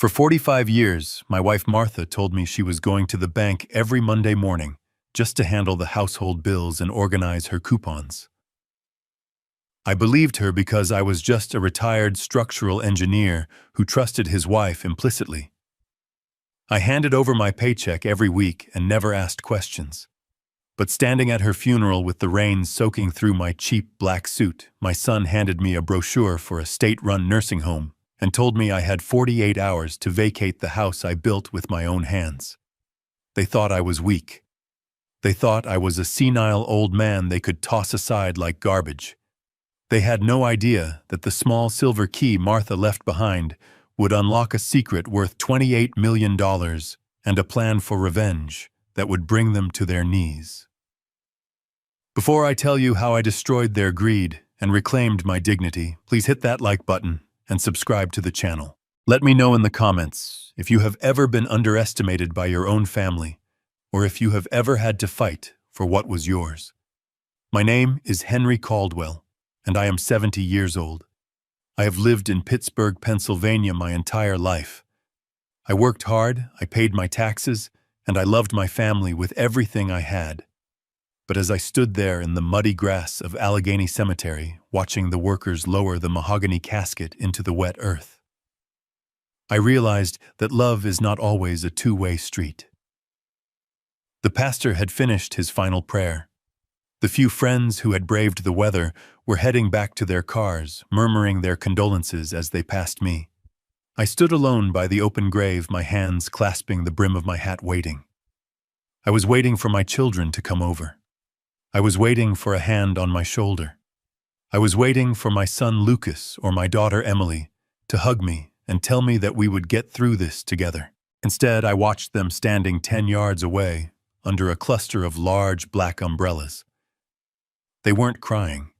For 45 years, my wife Martha told me she was going to the bank every Monday morning just to handle the household bills and organize her coupons. I believed her because I was just a retired structural engineer who trusted his wife implicitly. I handed over my paycheck every week and never asked questions. But standing at her funeral with the rain soaking through my cheap black suit, my son handed me a brochure for a state-run nursing home and told me I had 48 hours to vacate the house I built with my own hands. They thought I was weak. They thought I was a senile old man they could toss aside like garbage. They had no idea that the small silver key Martha left behind would unlock a secret worth $28 million and a plan for revenge that would bring them to their knees. Before I tell you how I destroyed their greed and reclaimed my dignity, please hit that like button and subscribe to the channel. Let me know in the comments if you have ever been underestimated by your own family, or if you have ever had to fight for what was yours. My name is Henry Caldwell, and I am 70 years old. I have lived in Pittsburgh, Pennsylvania my entire life. I worked hard, I paid my taxes, and I loved my family with everything I had. But as I stood there in the muddy grass of Allegheny Cemetery, watching the workers lower the mahogany casket into the wet earth, I realized that love is not always a two-way street. The pastor had finished his final prayer. The few friends who had braved the weather were heading back to their cars, murmuring their condolences as they passed me. I stood alone by the open grave, my hands clasping the brim of my hat, waiting. I was waiting for my children to come over. I was waiting for a hand on my shoulder. I was waiting for my son Lucas or my daughter Emily to hug me and tell me that we would get through this together. Instead, I watched them standing 10 yards away under a cluster of large black umbrellas. They weren't crying.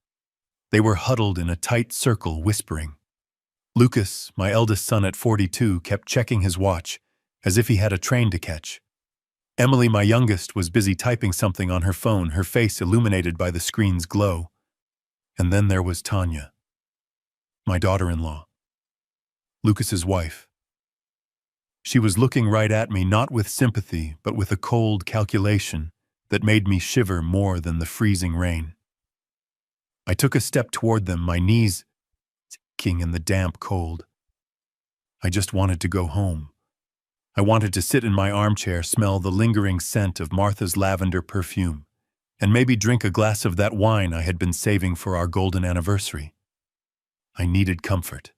They were huddled in a tight circle, whispering. Lucas, my eldest son at 42, kept checking his watch as if he had a train to catch. Emily, my youngest, was busy typing something on her phone, her face illuminated by the screen's glow. And then there was Tanya, my daughter-in-law, Lucas's wife. She was looking right at me, not with sympathy, but with a cold calculation that made me shiver more than the freezing rain. I took a step toward them, my knees aching in the damp cold. I just wanted to go home. I wanted to sit in my armchair, smell the lingering scent of Martha's lavender perfume, and maybe drink a glass of that wine I had been saving for our golden anniversary. I needed comfort.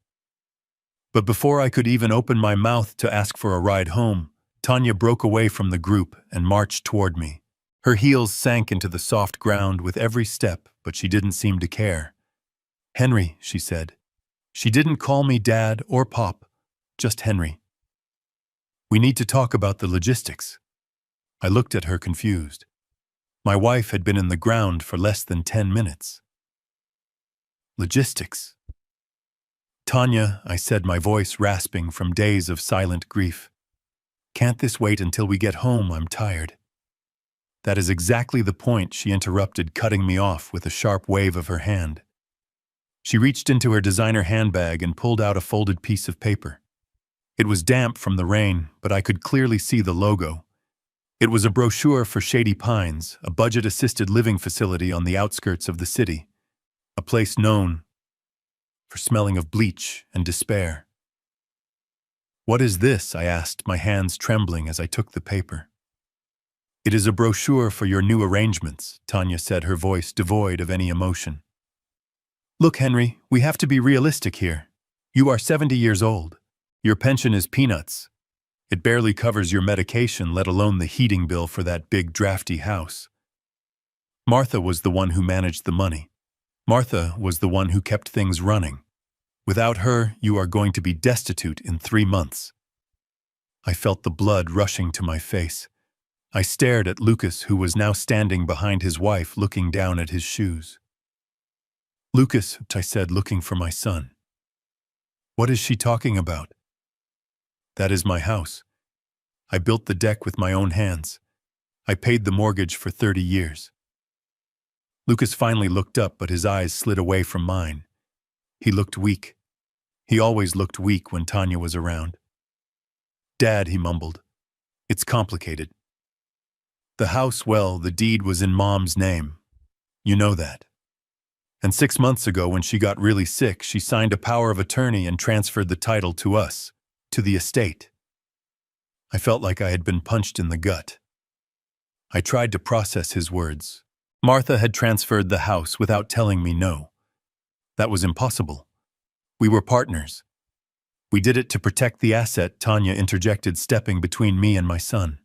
But before I could even open my mouth to ask for a ride home, Tanya broke away from the group and marched toward me. Her heels sank into the soft ground with every step, but she didn't seem to care. "Henry," she said. She didn't call me Dad or Pop, just Henry. "We need to talk about the logistics." I looked at her confused. My wife had been in the ground for less than 10 minutes. "Logistics?" "Tanya," I said, my voice rasping from days of silent grief. "Can't this wait until we get home? I'm tired." "That is exactly the point," she interrupted, cutting me off with a sharp wave of her hand. She reached into her designer handbag and pulled out a folded piece of paper. It was damp from the rain, but I could clearly see the logo. It was a brochure for Shady Pines, a budget-assisted living facility on the outskirts of the city, a place known for smelling of bleach and despair. "What is this?" I asked, my hands trembling as I took the paper. "It is a brochure for your new arrangements," Tanya said, her voice devoid of any emotion. "Look, Henry, we have to be realistic here. You are 70 years old. Your pension is peanuts. It barely covers your medication, let alone the heating bill for that big drafty house. Martha was the one who managed the money. Martha was the one who kept things running. Without her, you are going to be destitute in 3 months." I felt the blood rushing to my face. I stared at Lucas, who was now standing behind his wife, looking down at his shoes. "Lucas," I said, looking for my son. "What is she talking about?" "That is my house. I built the deck with my own hands. I paid the mortgage for 30 years. Lucas finally looked up, but his eyes slid away from mine. He looked weak. He always looked weak when Tanya was around. Dad, he mumbled. It's complicated. The house, well, the deed was in Mom's name. You know that. And 6 months ago, when she got really sick, she signed a power of attorney and transferred the title to us, to the estate. I felt like I had been punched in the gut. I tried to process his words. Martha had transferred the house without telling me no. That was impossible. We were partners. We did it to protect the asset, Tanya interjected, stepping between me and my son.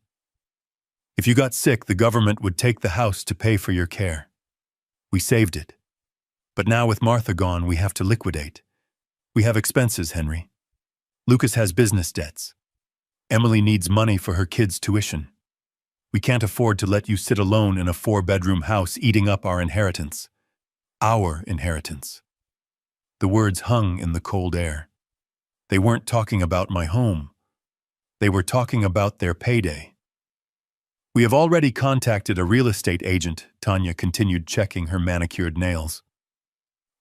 If you got sick, the government would take the house to pay for your care. We saved it. But now with Martha gone, we have to liquidate. We have expenses, Henry. Lucas has business debts. Emily needs money for her kids' tuition. We can't afford to let you sit alone in a 4-bedroom house eating up our inheritance. Our inheritance. The words hung in the cold air. They weren't talking about my home. They were talking about their payday. We have already contacted a real estate agent, Tanya continued, checking her manicured nails.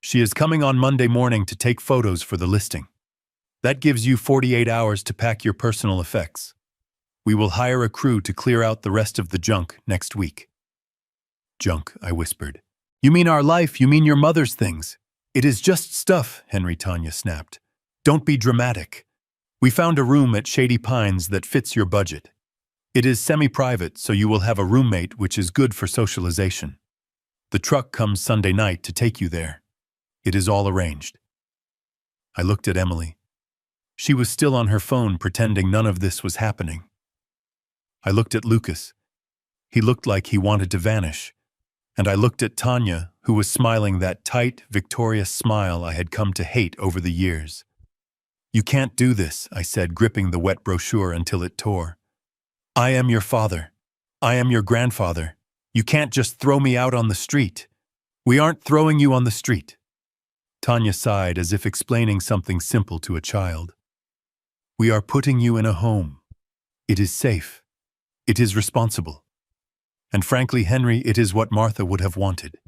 She is coming on Monday morning to take photos for the listing. That gives you 48 hours to pack your personal effects. We will hire a crew to clear out the rest of the junk next week. Junk, I whispered. You mean our life, you mean your mother's things. It is just stuff, Henry, Tanya snapped. Don't be dramatic. We found a room at Shady Pines that fits your budget. It is semi-private, so you will have a roommate, which is good for socialization. The truck comes Sunday night to take you there. It is all arranged. I looked at Emily. She was still on her phone, pretending none of this was happening. I looked at Lucas. He looked like he wanted to vanish. And I looked at Tanya, who was smiling that tight, victorious smile I had come to hate over the years. You can't do this, I said, gripping the wet brochure until it tore. I am your father. I am your grandfather. You can't just throw me out on the street. We aren't throwing you on the street. Tanya sighed, as if explaining something simple to a child. We are putting you in a home. It is safe. It is responsible. And frankly, Henry, it is what Martha would have wanted.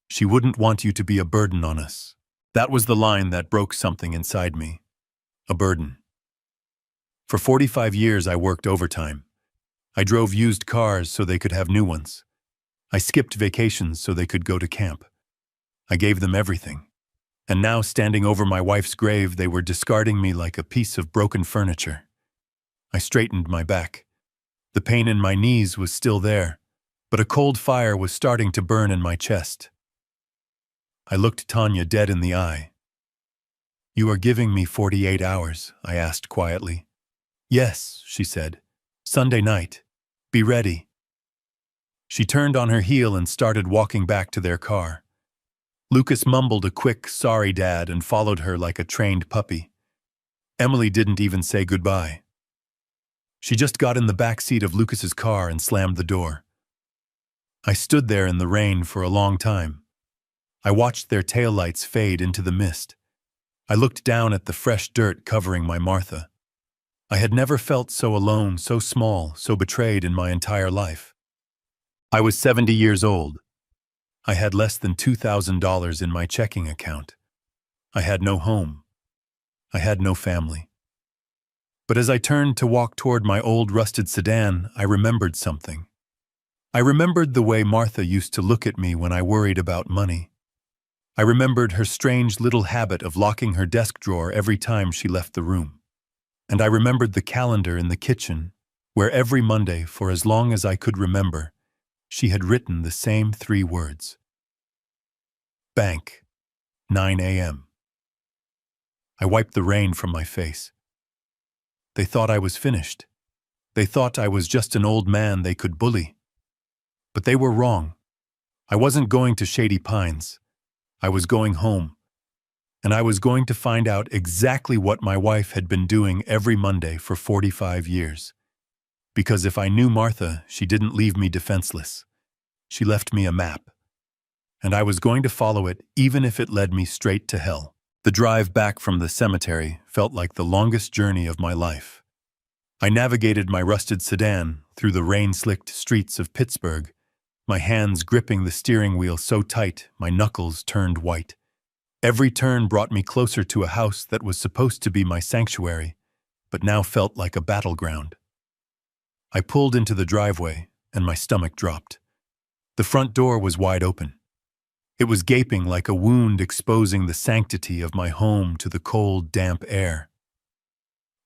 She wouldn't want you to be a burden on us. That was the line that broke something inside me. A burden. For 45 years, I worked overtime. I drove used cars so they could have new ones. I skipped vacations so they could go to camp. I gave them everything. And now, standing over my wife's grave, they were discarding me like a piece of broken furniture. I straightened my back. The pain in my knees was still there, but a cold fire was starting to burn in my chest. I looked Tanya dead in the eye. You are giving me 48 hours, I asked quietly. Yes, she said. Sunday night. Be ready. She turned on her heel and started walking back to their car. Lucas mumbled a quick, sorry, Dad, and followed her like a trained puppy. Emily didn't even say goodbye. She just got in the back seat of Lucas's car and slammed the door. I stood there in the rain for a long time. I watched their taillights fade into the mist. I looked down at the fresh dirt covering my Martha. I had never felt so alone, so small, so betrayed in my entire life. I was 70 years old. I had less than $2,000 in my checking account. I had no home. I had no family. But as I turned to walk toward my old rusted sedan, I remembered something. I remembered the way Martha used to look at me when I worried about money. I remembered her strange little habit of locking her desk drawer every time she left the room. And I remembered the calendar in the kitchen, where every Monday, for as long as I could remember, she had written the same 3 words. Bank, 9 a.m. I wiped the rain from my face. They thought I was finished. They thought I was just an old man they could bully. But they were wrong. I wasn't going to Shady Pines. I was going home. And I was going to find out exactly what my wife had been doing every Monday for 45 years. Because if I knew Martha, she didn't leave me defenseless. She left me a map. And I was going to follow it even if it led me straight to hell. The drive back from the cemetery felt like the longest journey of my life. I navigated my rusted sedan through the rain-slicked streets of Pittsburgh, my hands gripping the steering wheel so tight my knuckles turned white. Every turn brought me closer to a house that was supposed to be my sanctuary, but now felt like a battleground. I pulled into the driveway, and my stomach dropped. The front door was wide open. It was gaping like a wound exposing the sanctity of my home to the cold, damp air.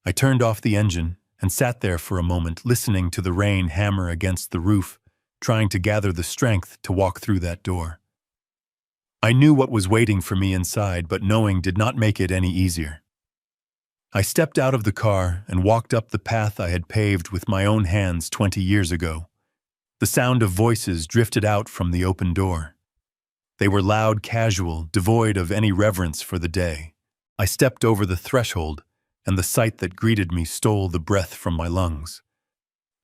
I turned off the engine and sat there for a moment, listening to the rain hammer against the roof, trying to gather the strength to walk through that door. I knew what was waiting for me inside, but knowing did not make it any easier. I stepped out of the car and walked up the path I had paved with my own hands 20 years ago. The sound of voices drifted out from the open door. They were loud, casual, devoid of any reverence for the day. I stepped over the threshold, and the sight that greeted me stole the breath from my lungs.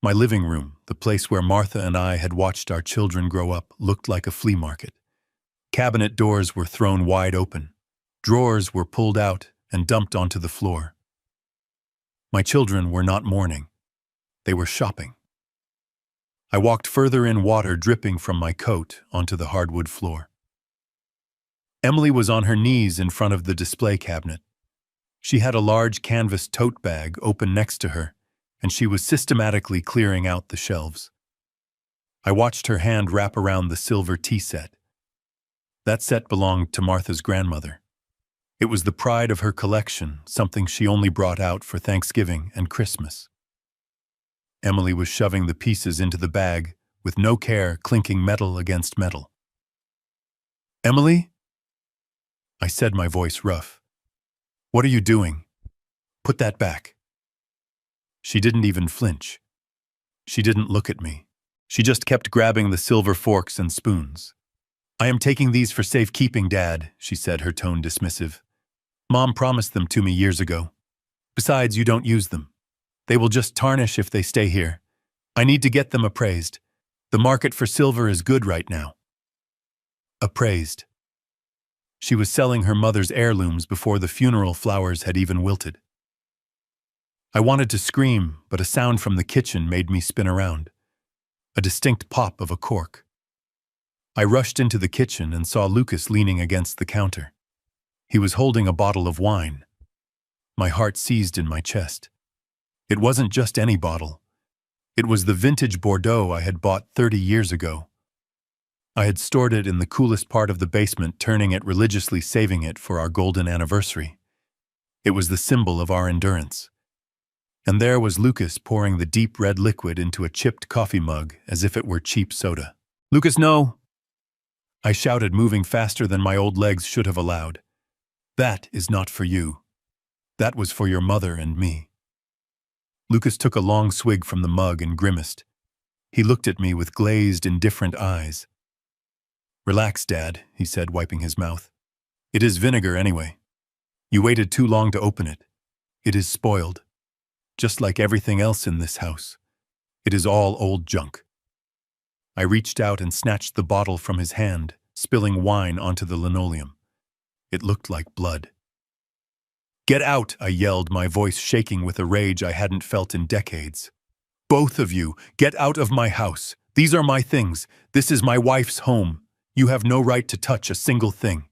My living room, the place where Martha and I had watched our children grow up, looked like a flea market. Cabinet doors were thrown wide open. Drawers were pulled out and dumped onto the floor. My children were not mourning. They were shopping. I walked further in, water dripping from my coat onto the hardwood floor. Emily was on her knees in front of the display cabinet. She had a large canvas tote bag open next to her, and she was systematically clearing out the shelves. I watched her hand wrap around the silver tea set. That set belonged to Martha's grandmother. It was the pride of her collection, something she only brought out for Thanksgiving and Christmas. Emily was shoving the pieces into the bag, with no care, clinking metal against metal. "Emily?" I said, my voice rough. "What are you doing? Put that back." She didn't even flinch. She didn't look at me. She just kept grabbing the silver forks and spoons. "I am taking these for safekeeping, Dad," she said, her tone dismissive. "Mom promised them to me years ago. Besides, you don't use them. They will just tarnish if they stay here. I need to get them appraised. The market for silver is good right now." Appraised. She was selling her mother's heirlooms before the funeral flowers had even wilted. I wanted to scream, but a sound from the kitchen made me spin around. A distinct pop of a cork. I rushed into the kitchen and saw Lucas leaning against the counter. He was holding a bottle of wine. My heart seized in my chest. It wasn't just any bottle. It was the vintage Bordeaux I had bought 30 years ago. I had stored it in the coolest part of the basement, turning it religiously, saving it for our golden anniversary. It was the symbol of our endurance. And there was Lucas pouring the deep red liquid into a chipped coffee mug as if it were cheap soda. "Lucas, no!" I shouted, moving faster than my old legs should have allowed. "That is not for you. That was for your mother and me." Lucas took a long swig from the mug and grimaced. He looked at me with glazed, indifferent eyes. "Relax, Dad," he said, wiping his mouth. "It is vinegar anyway. You waited too long to open it. It is spoiled. Just like everything else in this house. It is all old junk." I reached out and snatched the bottle from his hand, spilling wine onto the linoleum. It looked like blood. "Get out!" I yelled, my voice shaking with a rage I hadn't felt in decades. "Both of you, get out of my house. These are my things. This is my wife's home. You have no right to touch a single thing."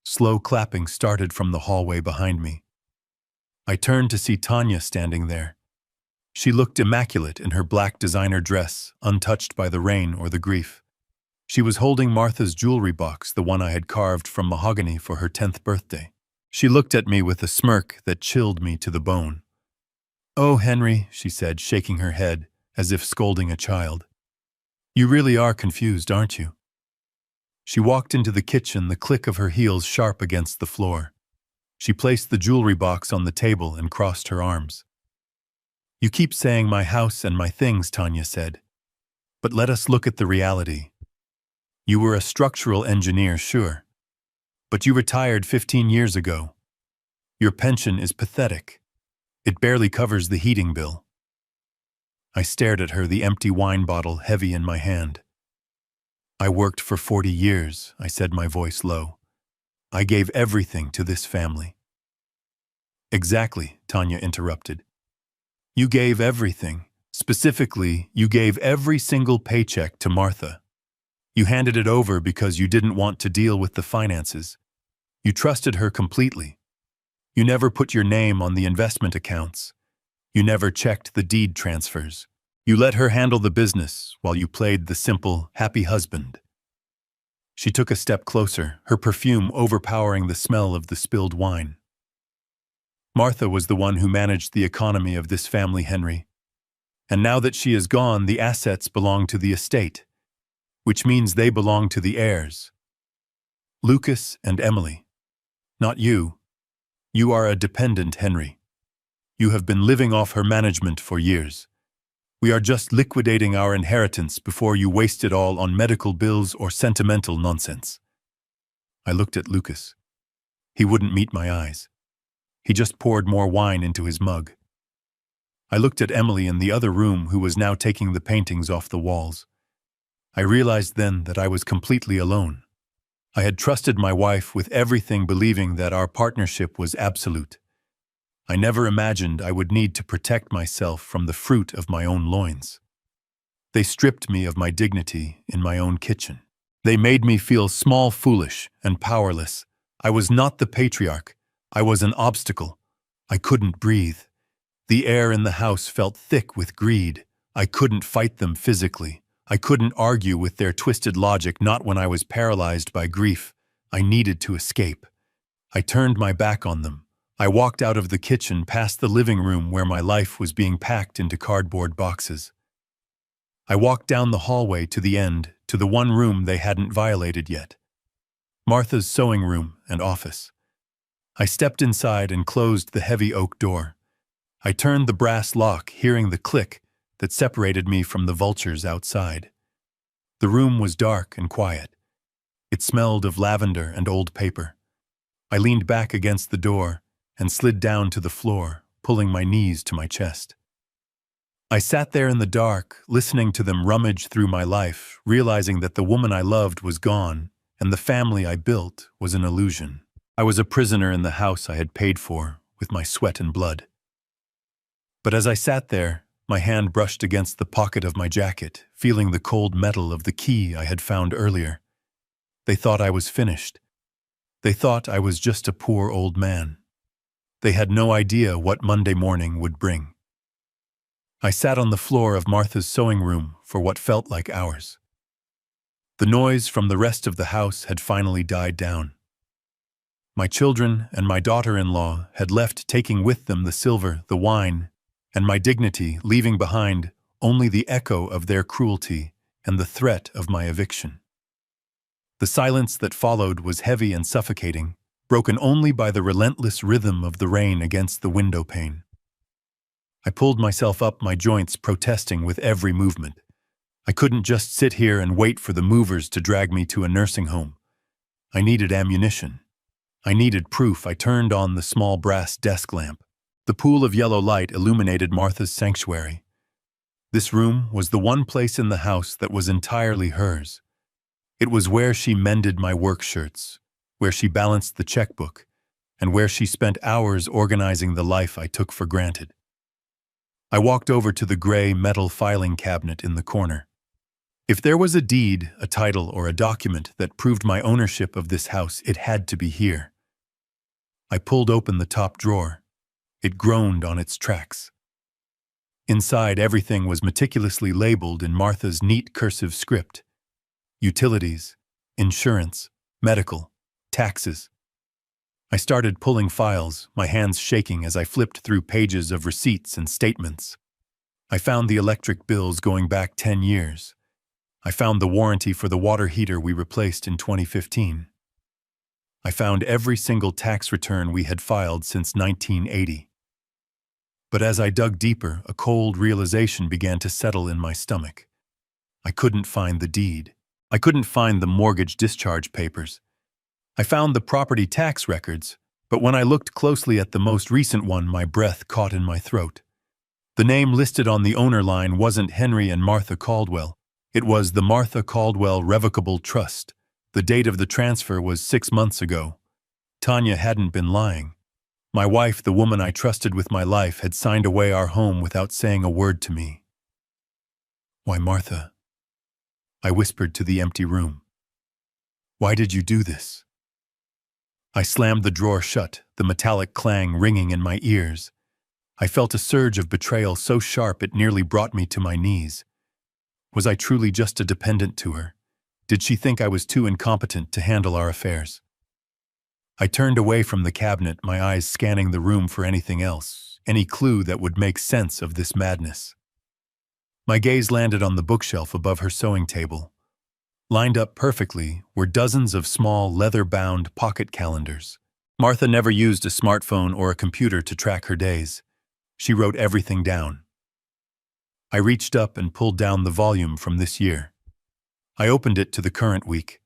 Slow clapping started from the hallway behind me. I turned to see Tanya standing there. She looked immaculate in her black designer dress, untouched by the rain or the grief. She was holding Martha's jewelry box, the one I had carved from mahogany for her 10th birthday. She looked at me with a smirk that chilled me to the bone. "Oh, Henry," she said, shaking her head, as if scolding a child. "You really are confused, aren't you?" She walked into the kitchen, the click of her heels sharp against the floor. She placed the jewelry box on the table and crossed her arms. "You keep saying my house and my things," Tanya said. "But let us look at the reality. You were a structural engineer, sure. But you retired 15 years ago. Your pension is pathetic. It barely covers the heating bill." I stared at her, the empty wine bottle heavy in my hand. "I worked for 40 years, I said, my voice low. "I gave everything to this family." "Exactly," Tanya interrupted. "You gave everything. Specifically, you gave every single paycheck to Martha. You handed it over because you didn't want to deal with the finances. You trusted her completely. You never put your name on the investment accounts. You never checked the deed transfers. You let her handle the business while you played the simple, happy husband. She took a step closer, her perfume overpowering the smell of the spilled wine. Martha was the one who managed the economy of this family, Henry. And now that she is gone, the assets belong to the estate, which means they belong to the heirs. Lucas and Emily. Not you. You are a dependent, Henry. You have been living off her management for years. We are just liquidating our inheritance before you waste it all on medical bills or sentimental nonsense. I looked at Lucas. He wouldn't meet my eyes. He just poured more wine into his mug. I looked at Emily in the other room, who was now taking the paintings off the walls. I realized then that I was completely alone. I had trusted my wife with everything, believing that our partnership was absolute. I never imagined I would need to protect myself from the fruit of my own loins. They stripped me of my dignity in my own kitchen. They made me feel small, foolish, and powerless. I was not the patriarch. I was an obstacle. I couldn't breathe. The air in the house felt thick with greed. I couldn't fight them physically. I couldn't argue with their twisted logic, not when I was paralyzed by grief. I needed to escape. I turned my back on them. I walked out of the kitchen, past the living room where my life was being packed into cardboard boxes. I walked down the hallway to the end, to the one room they hadn't violated yet. Martha's sewing room and office. I stepped inside and closed the heavy oak door. I turned the brass lock, hearing the click that separated me from the vultures outside. The room was dark and quiet. It smelled of lavender and old paper. I leaned back against the door and slid down to the floor, pulling my knees to my chest. I sat there in the dark, listening to them rummage through my life, realizing that the woman I loved was gone, and the family I built was an illusion. I was a prisoner in the house I had paid for with my sweat and blood. But as I sat there, my hand brushed against the pocket of my jacket, feeling the cold metal of the key I had found earlier. They thought I was finished. They thought I was just a poor old man. They had no idea what Monday morning would bring. I sat on the floor of Martha's sewing room for what felt like hours. The noise from the rest of the house had finally died down. My children and my daughter-in-law had left, taking with them the silver, the wine, and my dignity, leaving behind only the echo of their cruelty and the threat of my eviction. The silence that followed was heavy and suffocating, broken only by the relentless rhythm of the rain against the window pane. I pulled myself up, my joints protesting with every movement. I couldn't just sit here and wait for the movers to drag me to a nursing home. I needed ammunition. I needed proof. I turned on the small brass desk lamp. The pool of yellow light illuminated Martha's sanctuary. This room was the one place in the house that was entirely hers. It was where she mended my work shirts, where she balanced the checkbook, and where she spent hours organizing the life I took for granted. I walked over to the gray metal filing cabinet in the corner. If there was a deed, a title, or a document that proved my ownership of this house, it had to be here. I pulled open the top drawer. It groaned on its tracks. Inside, everything was meticulously labeled in Martha's neat cursive script. Utilities, insurance, medical, taxes. I started pulling files, my hands shaking as I flipped through pages of receipts and statements. I found the electric bills going back 10 years. I found the warranty for the water heater we replaced in 2015. I found every single tax return we had filed since 1980. But as I dug deeper, a cold realization began to settle in my stomach. I couldn't find the deed. I couldn't find the mortgage discharge papers. I found the property tax records, but when I looked closely at the most recent one, my breath caught in my throat. The name listed on the owner line wasn't Henry and Martha Caldwell. It was the Martha Caldwell Revocable Trust. The date of the transfer was 6 months ago. Tanya hadn't been lying. My wife, the woman I trusted with my life, had signed away our home without saying a word to me. "Why, Martha?" I whispered to the empty room. "Why did you do this?" I slammed the drawer shut, the metallic clang ringing in my ears. I felt a surge of betrayal so sharp it nearly brought me to my knees. Was I truly just a dependent to her? Did she think I was too incompetent to handle our affairs? I turned away from the cabinet, my eyes scanning the room for anything else, any clue that would make sense of this madness. My gaze landed on the bookshelf above her sewing table. Lined up perfectly were dozens of small, leather-bound pocket calendars. Martha never used a smartphone or a computer to track her days. She wrote everything down. I reached up and pulled down the volume from this year. I opened it to the current week.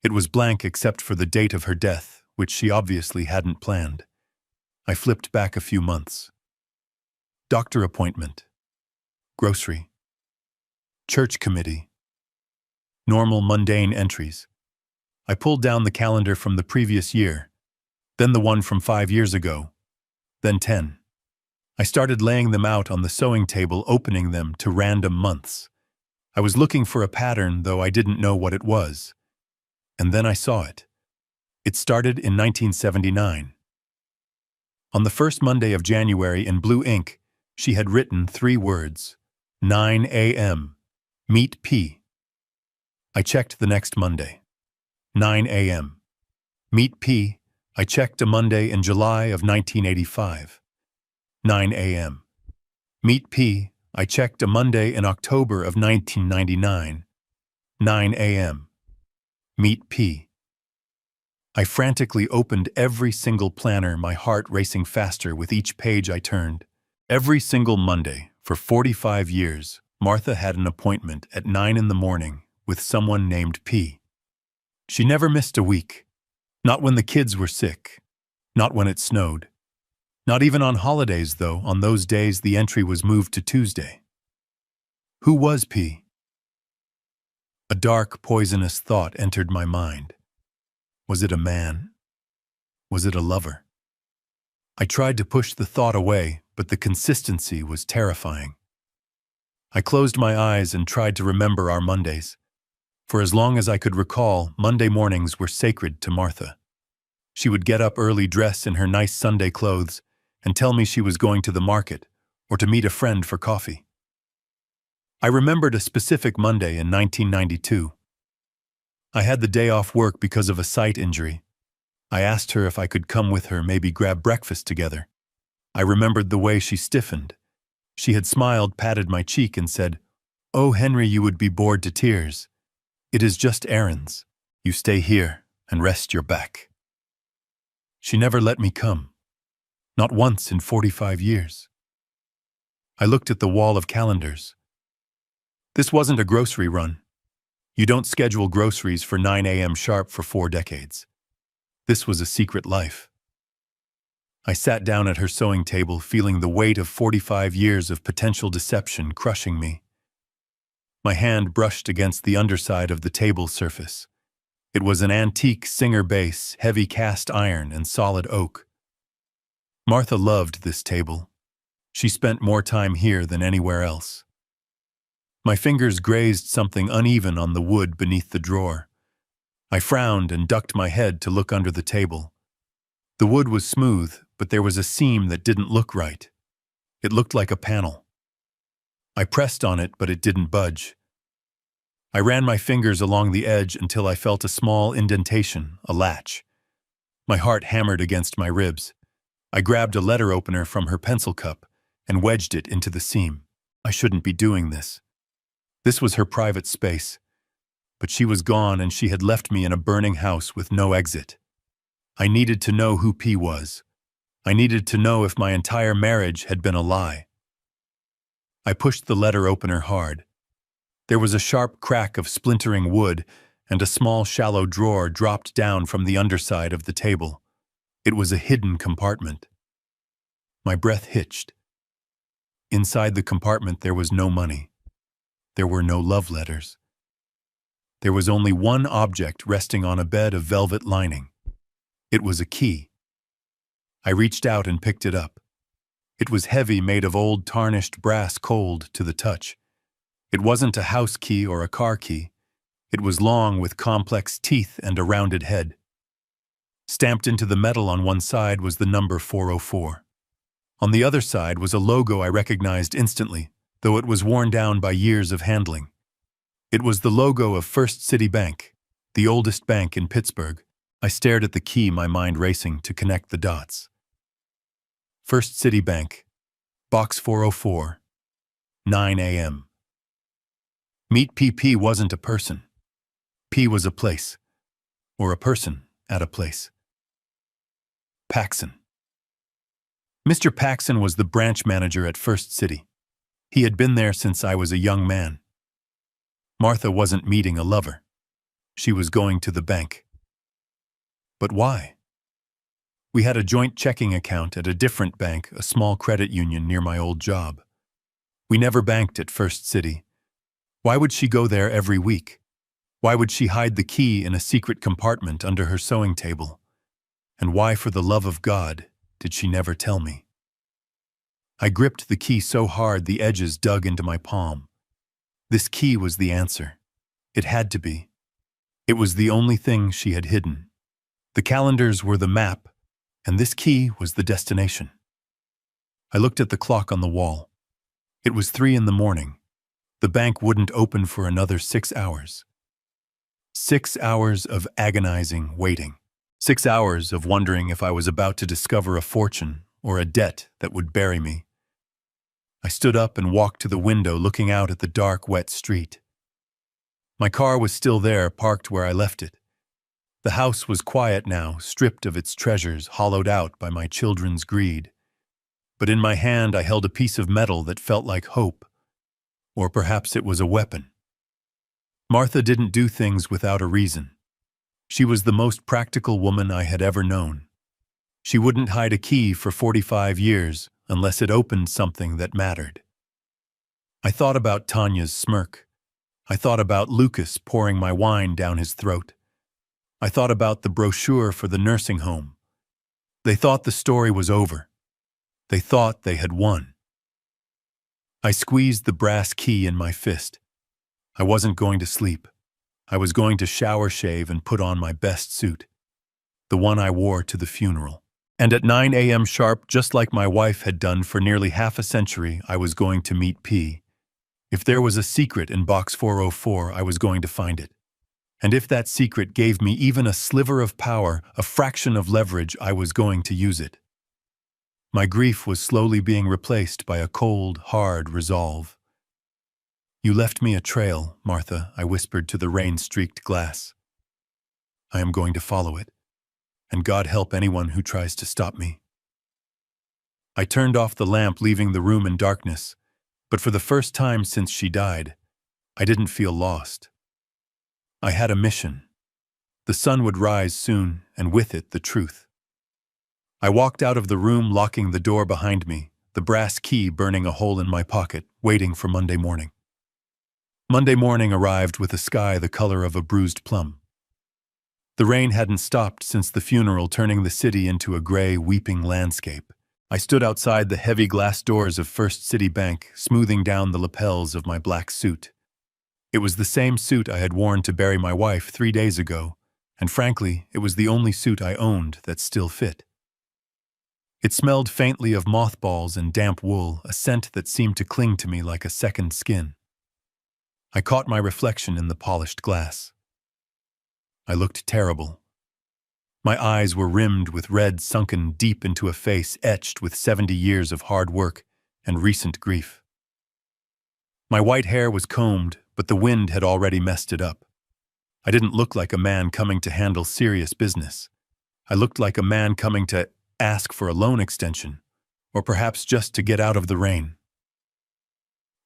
It was blank except for the date of her death, which she obviously hadn't planned. I flipped back a few months. Doctor appointment. Grocery. Church committee. Normal, mundane entries. I pulled down the calendar from the previous year, then the one from 5 years ago, then 10. I started laying them out on the sewing table, opening them to random months. I was looking for a pattern, though I didn't know what it was. And then I saw it. It started in 1979. On the first Monday of January, in blue ink, she had written 3 words, 9 a.m., meet P. I checked the next Monday. 9 a.m. Meet P. I checked a Monday in July of 1985. 9 a.m. Meet P. I checked a Monday in October of 1999. 9 a.m. Meet P. I frantically opened every single planner, my heart racing faster with each page I turned. Every single Monday, for 45 years, Martha had an appointment at 9 in the morning with someone named P. She never missed a week. Not when the kids were sick. Not when it snowed. Not even on holidays, though. On those days, the entry was moved to Tuesday. Who was P? A dark, poisonous thought entered my mind. Was it a man? Was it a lover? I tried to push the thought away, but the consistency was terrifying. I closed my eyes and tried to remember our Mondays. For as long as I could recall, Monday mornings were sacred to Martha. She would get up early, dress in her nice Sunday clothes, and tell me she was going to the market or to meet a friend for coffee. I remembered a specific Monday in 1992. I had the day off work because of a sight injury. I asked her if I could come with her, maybe grab breakfast together. I remembered the way she stiffened. She had smiled, patted my cheek, and said, "Oh, Henry, you would be bored to tears. It is just errands. You stay here and rest your back." She never let me come. Not once in 45 years. I looked at the wall of calendars. This wasn't a grocery run. You don't schedule groceries for 9 a.m. sharp for 4 decades. This was a secret life. I sat down at her sewing table, feeling the weight of 45 years of potential deception crushing me. My hand brushed against the underside of the table surface. It was an antique Singer base, heavy cast iron and solid oak. Martha loved this table. She spent more time here than anywhere else. My fingers grazed something uneven on the wood beneath the drawer. I frowned and ducked my head to look under the table. The wood was smooth, but there was a seam that didn't look right. It looked like a panel. I pressed on it, but it didn't budge. I ran my fingers along the edge until I felt a small indentation, a latch. My heart hammered against my ribs. I grabbed a letter opener from her pencil cup and wedged it into the seam. I shouldn't be doing this. This was her private space. But she was gone, and she had left me in a burning house with no exit. I needed to know who P was. I needed to know if my entire marriage had been a lie. I pushed the letter opener hard. There was a sharp crack of splintering wood, and a small, shallow drawer dropped down from the underside of the table. It was a hidden compartment. My breath hitched. Inside the compartment there was no money. There were no love letters. There was only one object resting on a bed of velvet lining. It was a key. I reached out and picked it up. It was heavy, made of old tarnished brass, cold to the touch. It wasn't a house key or a car key. It was long, with complex teeth and a rounded head. Stamped into the metal on one side was the number 404. On the other side was a logo I recognized instantly, though it was worn down by years of handling. It was the logo of First City Bank, the oldest bank in Pittsburgh. I stared at the key, my mind racing to connect the dots. First City Bank, Box 404, 9 a.m. Meet PP wasn't a person. P was a place, or a person at a place. Paxson. Mr. Paxson was the branch manager at First City. He had been there since I was a young man. Martha wasn't meeting a lover. She was going to the bank. But why? We had a joint checking account at a different bank, a small credit union near my old job. We never banked at First City. Why would she go there every week? Why would she hide the key in a secret compartment under her sewing table? And why, for the love of God, did she never tell me? I gripped the key so hard the edges dug into my palm. This key was the answer. It had to be. It was the only thing she had hidden. The calendars were the map, and this key was the destination. I looked at the clock on the wall. It was 3 in the morning. The bank wouldn't open for another 6 hours. 6 hours of agonizing waiting. 6 hours of wondering if I was about to discover a fortune or a debt that would bury me. I stood up and walked to the window, looking out at the dark, wet street. My car was still there, parked where I left it. The house was quiet now, stripped of its treasures, hollowed out by my children's greed. But in my hand I held a piece of metal that felt like hope. Or perhaps it was a weapon. Martha didn't do things without a reason. She was the most practical woman I had ever known. She wouldn't hide a key for 45 years unless it opened something that mattered. I thought about Tanya's smirk. I thought about Lucas pouring my wine down his throat. I thought about the brochure for the nursing home. They thought the story was over. They thought they had won. I squeezed the brass key in my fist. I wasn't going to sleep. I was going to shower, shave, and put on my best suit, the one I wore to the funeral. And at 9 a.m. sharp, just like my wife had done for nearly half a century, I was going to meet P. If there was a secret in Box 404, I was going to find it. And if that secret gave me even a sliver of power, a fraction of leverage, I was going to use it. My grief was slowly being replaced by a cold, hard resolve. "You left me a trail, Martha," I whispered to the rain-streaked glass. "I am going to follow it, and God help anyone who tries to stop me." I turned off the lamp, leaving the room in darkness, but for the first time since she died, I didn't feel lost. I had a mission. The sun would rise soon, and with it the truth. I walked out of the room, locking the door behind me, the brass key burning a hole in my pocket, waiting for Monday morning. Monday morning arrived with a sky the color of a bruised plum. The rain hadn't stopped since the funeral, turning the city into a gray, weeping landscape. I stood outside the heavy glass doors of First City Bank, smoothing down the lapels of my black suit. It was the same suit I had worn to bury my wife 3 days ago, and frankly, it was the only suit I owned that still fit. It smelled faintly of mothballs and damp wool, a scent that seemed to cling to me like a second skin. I caught my reflection in the polished glass. I looked terrible. My eyes were rimmed with red, sunken deep into a face etched with 70 years of hard work and recent grief. My white hair was combed, but the wind had already messed it up. I didn't look like a man coming to handle serious business. I looked like a man coming to ask for a loan extension, or perhaps just to get out of the rain.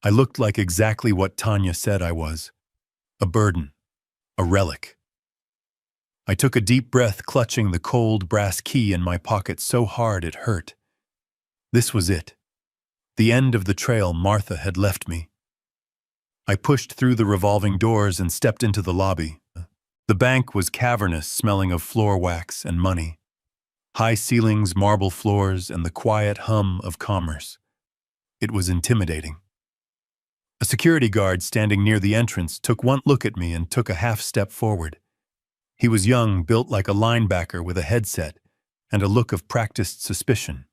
I looked like exactly what Tanya said I was, a burden, a relic. I took a deep breath, clutching the cold brass key in my pocket so hard it hurt. This was it, the end of the trail Martha had left me. I pushed through the revolving doors and stepped into the lobby. The bank was cavernous, smelling of floor wax and money. High ceilings, marble floors, and the quiet hum of commerce. It was intimidating. A security guard standing near the entrance took one look at me and took a half step forward. He was young, built like a linebacker with a headset and a look of practiced suspicion.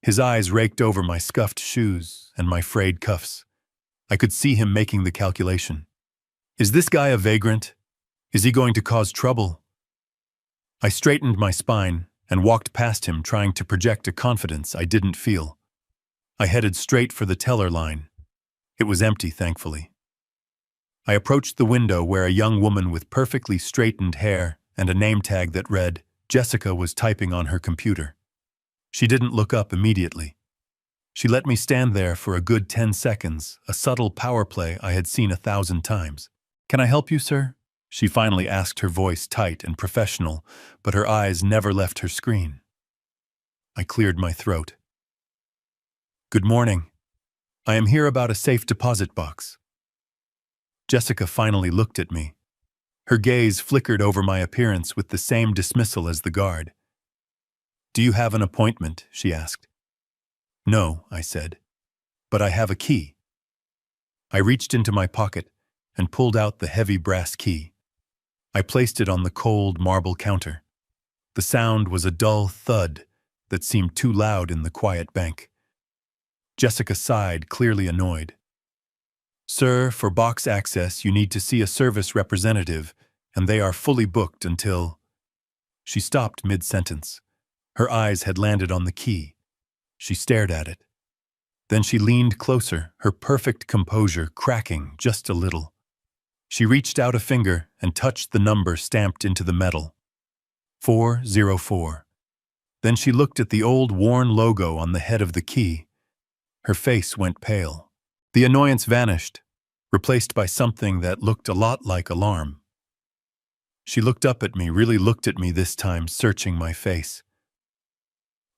His eyes raked over my scuffed shoes and my frayed cuffs. I could see him making the calculation. Is this guy a vagrant? Is he going to cause trouble? I straightened my spine and walked past him, trying to project a confidence I didn't feel. I headed straight for the teller line. It was empty, thankfully. I approached the window where a young woman with perfectly straightened hair and a name tag that read, Jessica, was typing on her computer. She didn't look up immediately. She let me stand there for a good 10 seconds, a subtle power play I had seen 1,000 times. Can I help you, sir? She finally asked, her voice tight and professional, but her eyes never left her screen. I cleared my throat. Good morning. I am here about a safe deposit box. Jessica finally looked at me. Her gaze flickered over my appearance with the same dismissal as the guard. Do you have an appointment? She asked. No, I said, but I have a key. I reached into my pocket and pulled out the heavy brass key. I placed it on the cold marble counter. The sound was a dull thud that seemed too loud in the quiet bank. Jessica sighed, clearly annoyed. Sir, for box access, you need to see a service representative, and they are fully booked until... She stopped mid-sentence. Her eyes had landed on the key. She stared at it. Then she leaned closer, her perfect composure cracking just a little. She reached out a finger and touched the number stamped into the metal. 404. Then she looked at the old worn logo on the head of the key. Her face went pale. The annoyance vanished, replaced by something that looked a lot like alarm. She looked up at me, really looked at me this time, searching my face.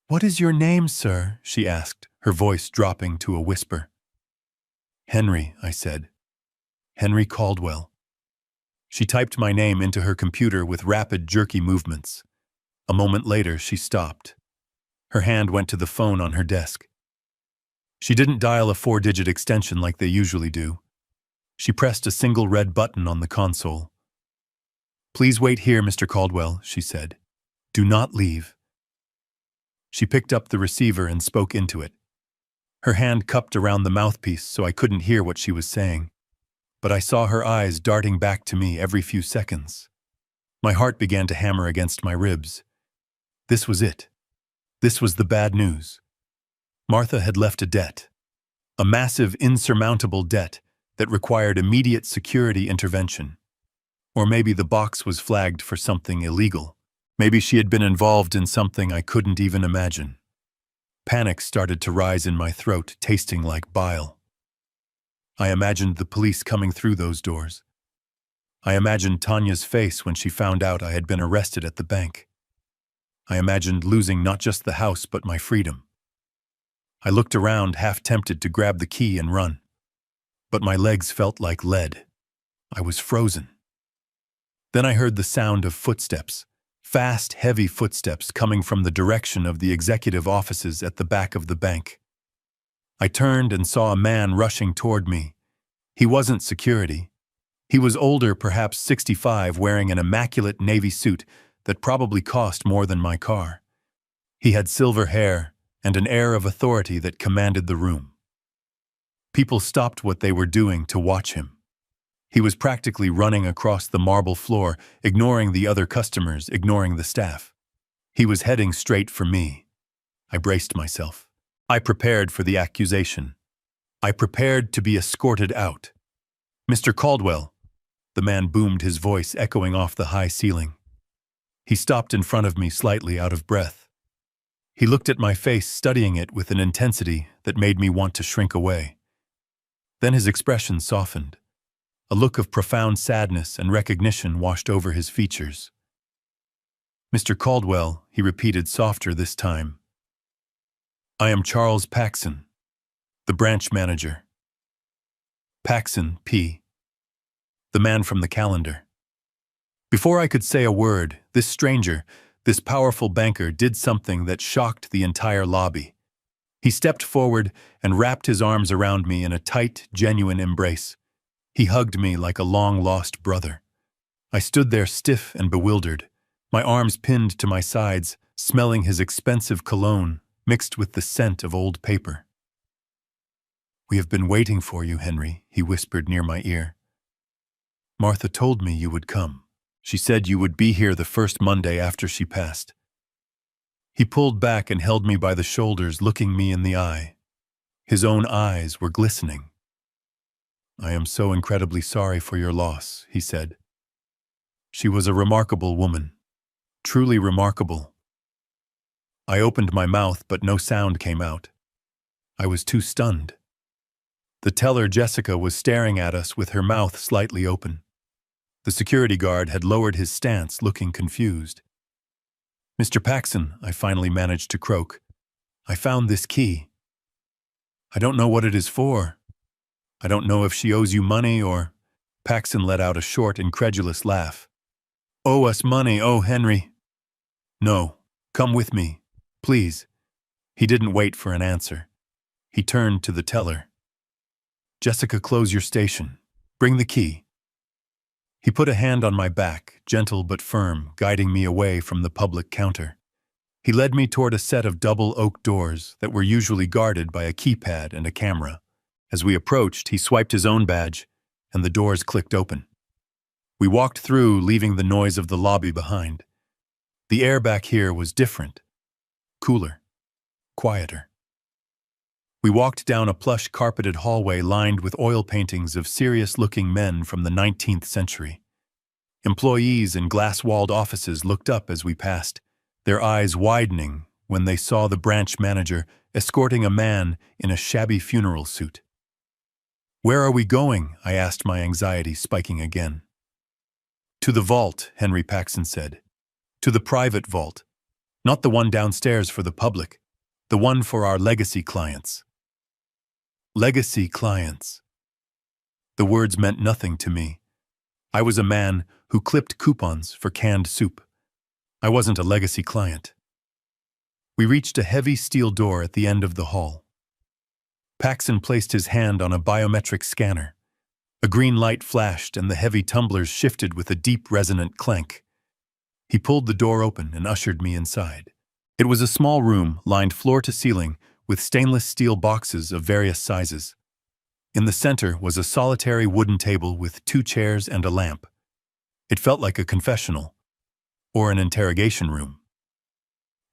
What is your name, sir? She asked, her voice dropping to a whisper. Henry, I said. Henry Caldwell. She typed my name into her computer with rapid, jerky movements. A moment later, she stopped. Her hand went to the phone on her desk. She didn't dial a 4-digit extension like they usually do. She pressed a single red button on the console. Please wait here, Mr. Caldwell, she said. Do not leave. She picked up the receiver and spoke into it. Her hand cupped around the mouthpiece so I couldn't hear what she was saying. But I saw her eyes darting back to me every few seconds. My heart began to hammer against my ribs. This was it. This was the bad news. Martha had left a debt. A massive, insurmountable debt that required immediate security intervention. Or maybe the box was flagged for something illegal. Maybe she had been involved in something I couldn't even imagine. Panic started to rise in my throat, tasting like bile. I imagined the police coming through those doors. I imagined Tanya's face when she found out I had been arrested at the bank. I imagined losing not just the house but my freedom. I looked around, half tempted to grab the key and run. But my legs felt like lead. I was frozen. Then I heard the sound of footsteps. Fast, heavy footsteps coming from the direction of the executive offices at the back of the bank. I turned and saw a man rushing toward me. He wasn't security. He was older, perhaps 65, wearing an immaculate navy suit that probably cost more than my car. He had silver hair and an air of authority that commanded the room. People stopped what they were doing to watch him. He was practically running across the marble floor, ignoring the other customers, ignoring the staff. He was heading straight for me. I braced myself. I prepared for the accusation. I prepared to be escorted out. Mr. Caldwell, the man boomed, his voice echoing off the high ceiling. He stopped in front of me, slightly out of breath. He looked at my face, studying it with an intensity that made me want to shrink away. Then his expression softened. A look of profound sadness and recognition washed over his features. Mr. Caldwell, he repeated, softer this time. I am Charles Paxson, the branch manager. Paxson, P. The man from the calendar. Before I could say a word, this stranger, this powerful banker, did something that shocked the entire lobby. He stepped forward and wrapped his arms around me in a tight, genuine embrace. He hugged me like a long-lost brother. I stood there stiff and bewildered, my arms pinned to my sides, smelling his expensive cologne mixed with the scent of old paper. "We have been waiting for you, Henry," he whispered near my ear. "Martha told me you would come. She said you would be here the first Monday after she passed." He pulled back and held me by the shoulders, looking me in the eye. His own eyes were glistening. "I am so incredibly sorry for your loss," he said. "She was a remarkable woman. Truly remarkable." I opened my mouth, but no sound came out. I was too stunned. The teller, Jessica, was staring at us with her mouth slightly open. The security guard had lowered his stance, looking confused. "Mr. Paxson," I finally managed to croak, "I found this key. I don't know what it is for. I don't know if she owes you money or—" Paxson let out a short, incredulous laugh. "Owe us money, oh, Henry." "No, come with me, please." He didn't wait for an answer. He turned to the teller. "Jessica, close your station. Bring the key." He put a hand on my back, gentle but firm, guiding me away from the public counter. He led me toward a set of double oak doors that were usually guarded by a keypad and a camera. As we approached, he swiped his own badge, and the doors clicked open. We walked through, leaving the noise of the lobby behind. The air back here was different, cooler, quieter. We walked down a plush carpeted hallway lined with oil paintings of serious-looking men from the 19th century. Employees in glass-walled offices looked up as we passed, their eyes widening when they saw the branch manager escorting a man in a shabby funeral suit. "Where are we going?" I asked, my anxiety spiking again. "To the vault," Henry Paxson said. "To the private vault. Not the one downstairs for the public. The one for our legacy clients." Legacy clients. The words meant nothing to me. I was a man who clipped coupons for canned soup. I wasn't a legacy client. We reached a heavy steel door at the end of the hall. Paxson placed his hand on a biometric scanner. A green light flashed and the heavy tumblers shifted with a deep, resonant clank. He pulled the door open and ushered me inside. It was a small room lined floor to ceiling with stainless steel boxes of various sizes. In the center was a solitary wooden table with 2 chairs and a lamp. It felt like a confessional, or an interrogation room.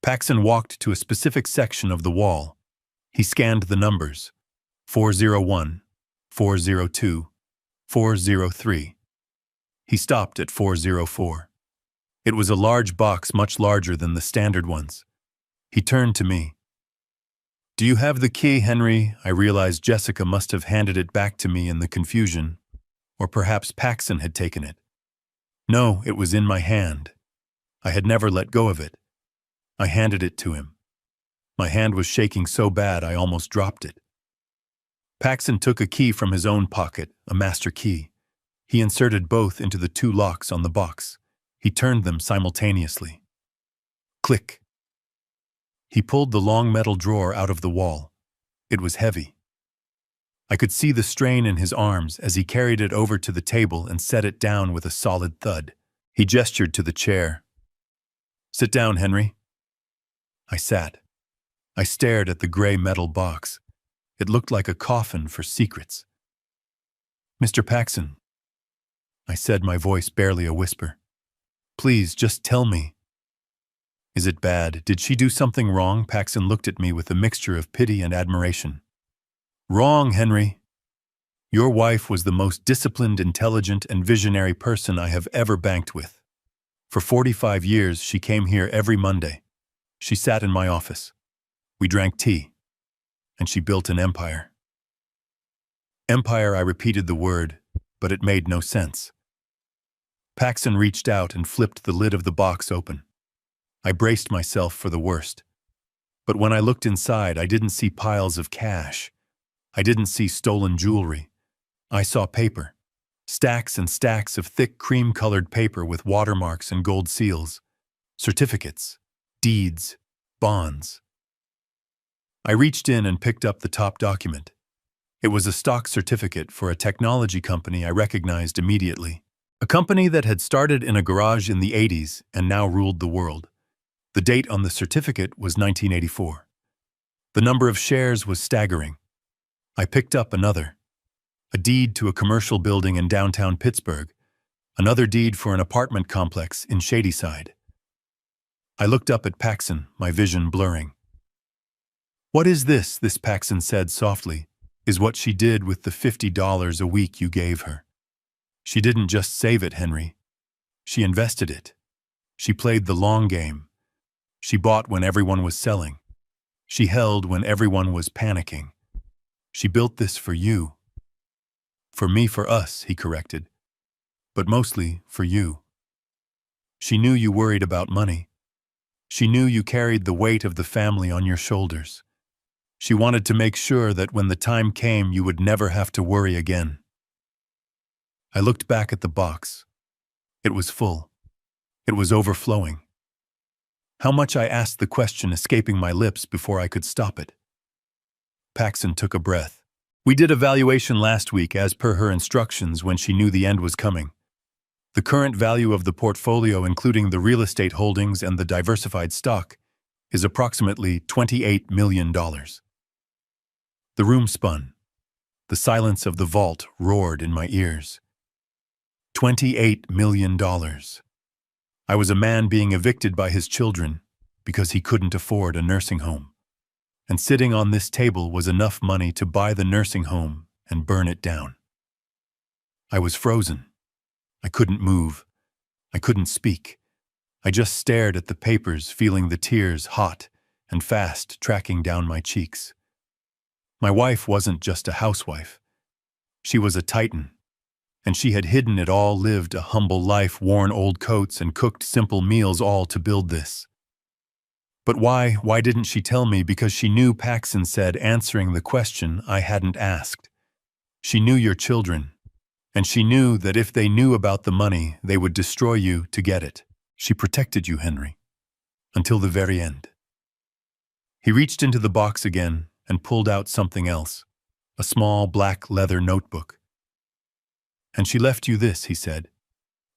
Paxson walked to a specific section of the wall. He scanned the numbers: 401, 402, 403. He stopped at 404. It was a large box, much larger than the standard ones. He turned to me. "Do you have the key, Henry?" I realized Jessica must have handed it back to me in the confusion, or perhaps Paxson had taken it. No, it was in my hand. I had never let go of it. I handed it to him. My hand was shaking so bad I almost dropped it. Paxson took a key from his own pocket, a master key. He inserted both into the 2 locks on the box. He turned them simultaneously. Click. He pulled the long metal drawer out of the wall. It was heavy. I could see the strain in his arms as he carried it over to the table and set it down with a solid thud. He gestured to the chair. "Sit down, Henry." I sat. I stared at the gray metal box. It looked like a coffin for secrets. "Mr. Paxson," I said, my voice barely a whisper. "Please, just tell me." "Is it bad? Did she do something wrong?" Paxson looked at me with a mixture of pity and admiration. "Wrong, Henry. Your wife was the most disciplined, intelligent, and visionary person I have ever banked with. For 45 years, she came here every Monday. She sat in my office. We drank tea. And she built an empire." Empire, I repeated the word, but it made no sense. Paxson reached out and flipped the lid of the box open. I braced myself for the worst. But when I looked inside, I didn't see piles of cash. I didn't see stolen jewelry. I saw paper. Stacks and stacks of thick cream-colored paper with watermarks and gold seals. Certificates, deeds, bonds. I reached in and picked up the top document. It was a stock certificate for a technology company I recognized immediately. A company that had started in a garage in the 80s and now ruled the world. The date on the certificate was 1984. The number of shares was staggering. I picked up another. A deed to a commercial building in downtown Pittsburgh. Another deed for an apartment complex in Shadyside. I looked up at Paxson, my vision blurring. "What is this?" Paxson said softly, "is what she did with the $50 a week you gave her. She didn't just save it, Henry. She invested it. She played the long game. She bought when everyone was selling. She held when everyone was panicking. She built this for you. For me, for us," he corrected. "But mostly for you. She knew you worried about money. She knew you carried the weight of the family on your shoulders. She wanted to make sure that when the time came, you would never have to worry again." I looked back at the box. It was full. It was overflowing. How much, I asked, the question escaping my lips before I could stop it. Paxson took a breath. "We did a valuation last week as per her instructions when she knew the end was coming. The current value of the portfolio, including the real estate holdings and the diversified stock, is approximately $28 million. The room spun. The silence of the vault roared in my ears. $28 million. I was a man being evicted by his children because he couldn't afford a nursing home. And sitting on this table was enough money to buy the nursing home and burn it down. I was frozen. I couldn't move. I couldn't speak. I just stared at the papers, feeling the tears hot and fast tracking down my cheeks. My wife wasn't just a housewife. She was a titan. And she had hidden it all, lived a humble life, worn old coats, and cooked simple meals, all to build this. But why didn't she tell me? Because she knew, Paxson said, answering the question I hadn't asked. She knew your children, and she knew that if they knew about the money, they would destroy you to get it. She protected you, Henry, until the very end. He reached into the box again and pulled out something else, a small black leather notebook. "And she left you this," he said.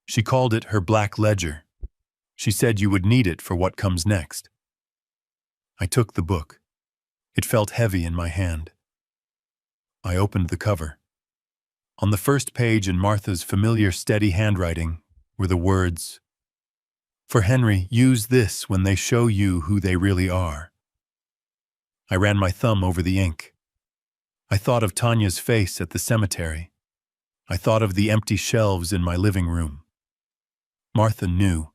"She called it her black ledger. She said you would need it for what comes next." I took the book. It felt heavy in my hand. I opened the cover. On the first page, in Martha's familiar steady handwriting, were the words, "For Henry, use this when they show you who they really are." I ran my thumb over the ink. I thought of Tanya's face at the cemetery. I thought of the empty shelves in my living room. Martha knew.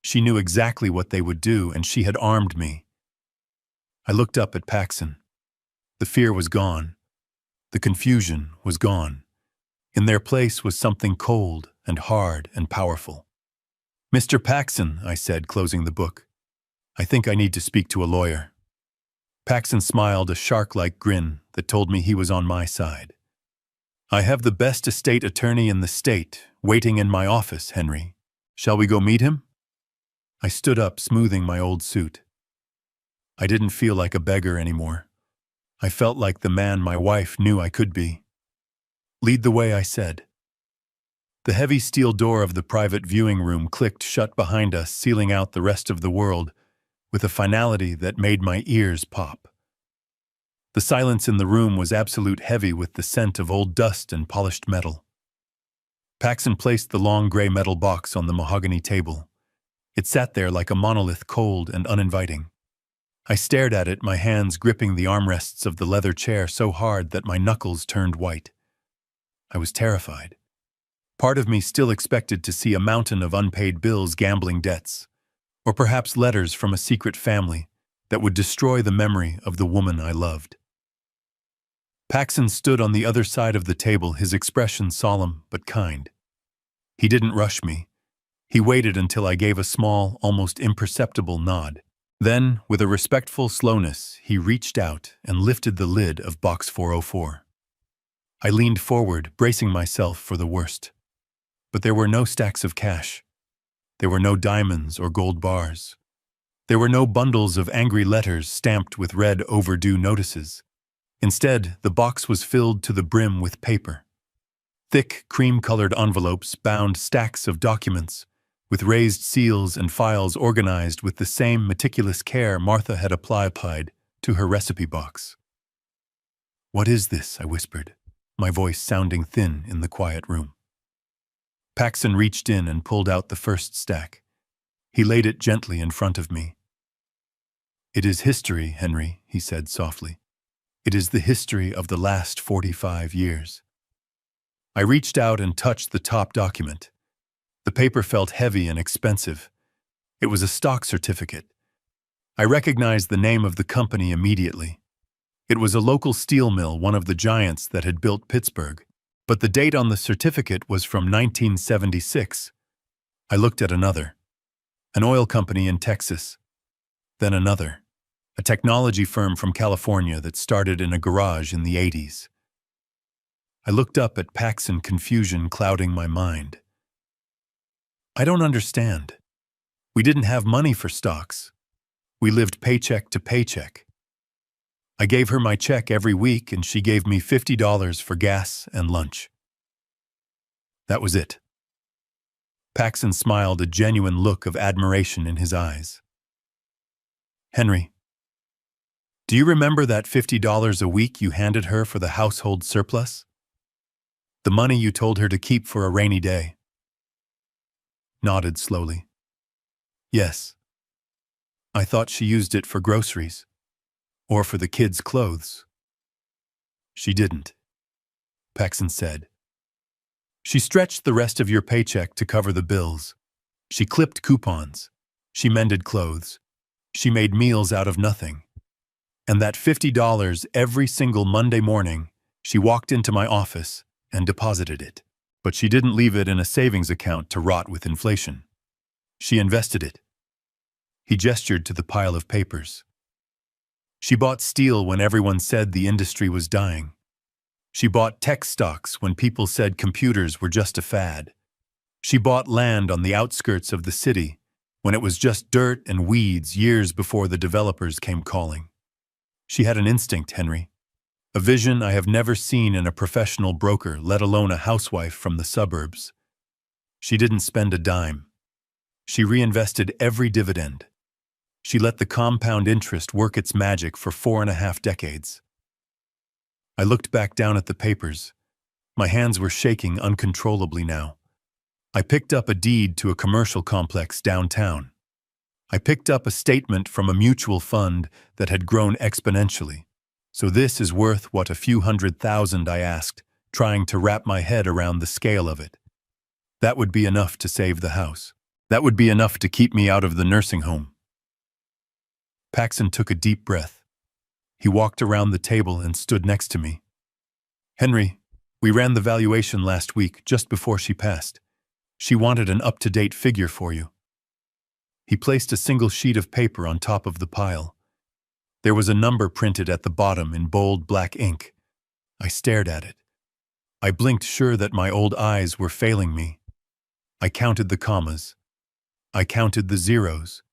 She knew exactly what they would do, and she had armed me. I looked up at Paxson. The fear was gone. The confusion was gone. In their place was something cold and hard and powerful. "Mr. Paxson," I said, closing the book, "I think I need to speak to a lawyer." Paxson smiled, a shark-like grin that told me he was on my side. "I have the best estate attorney in the state waiting in my office, Henry. Shall we go meet him?" I stood up, smoothing my old suit. I didn't feel like a beggar anymore. I felt like the man my wife knew I could be. "Lead the way," I said. The heavy steel door of the private viewing room clicked shut behind us, sealing out the rest of the world with a finality that made my ears pop. The silence in the room was absolute, heavy with the scent of old dust and polished metal. Paxson placed the long gray metal box on the mahogany table. It sat there like a monolith, cold and uninviting. I stared at it, my hands gripping the armrests of the leather chair so hard that my knuckles turned white. I was terrified. Part of me still expected to see a mountain of unpaid bills, gambling debts, or perhaps letters from a secret family that would destroy the memory of the woman I loved. Paxson stood on the other side of the table, his expression solemn but kind. He didn't rush me. He waited until I gave a small, almost imperceptible nod. Then, with a respectful slowness, he reached out and lifted the lid of box 404. I leaned forward, bracing myself for the worst. But there were no stacks of cash. There were no diamonds or gold bars. There were no bundles of angry letters stamped with red overdue notices. Instead, the box was filled to the brim with paper. Thick, cream-colored envelopes bound stacks of documents, with raised seals and files organized with the same meticulous care Martha had applied to her recipe box. "What is this?" I whispered, my voice sounding thin in the quiet room. Paxson reached in and pulled out the first stack. He laid it gently in front of me. "It is history, Henry," he said softly. "It is the history of the last 45 years. I reached out and touched the top document. The paper felt heavy and expensive. It was a stock certificate. I recognized the name of the company immediately. It was a local steel mill, one of the giants that had built Pittsburgh, but the date on the certificate was from 1976. I looked at another, an oil company in Texas. Then another, a technology firm from California that started in a garage in the 80s. I looked up at Paxson, confusion clouding my mind. "I don't understand. We didn't have money for stocks. We lived paycheck to paycheck. I gave her my check every week and she gave me $50 for gas and lunch." That was it. Paxson smiled, a genuine look of admiration in his eyes. "Henry, do you remember that $50 a week you handed her for the household surplus? The money you told her to keep for a rainy day?" Nodded slowly. "Yes. I thought she used it for groceries, or for the kids' clothes." "She didn't," Paxson said. "She stretched the rest of your paycheck to cover the bills. She clipped coupons. She mended clothes. She made meals out of nothing. And that $50 every single Monday morning, she walked into my office and deposited it. But she didn't leave it in a savings account to rot with inflation. She invested it." He gestured to the pile of papers. "She bought steel when everyone said the industry was dying. She bought tech stocks when people said computers were just a fad. She bought land on the outskirts of the city when it was just dirt and weeds years before the developers came calling. She had an instinct, Henry. A vision I have never seen in a professional broker, let alone a housewife from the suburbs. She didn't spend a dime. She reinvested every dividend. She let the compound interest work its magic for 4.5 decades. I looked back down at the papers. My hands were shaking uncontrollably now. I picked up a deed to a commercial complex downtown. I picked up a statement from a mutual fund that had grown exponentially. "So this is worth what, a few $100,000, I asked, trying to wrap my head around the scale of it. "That would be enough to save the house. That would be enough to keep me out of the nursing home." Paxson took a deep breath. He walked around the table and stood next to me. "Henry, we ran the valuation last week, just before she passed. She wanted an up-to-date figure for you." He placed a single sheet of paper on top of the pile. There was a number printed at the bottom in bold black ink. I stared at it. I blinked, sure that my old eyes were failing me. I counted the commas. I counted the zeros.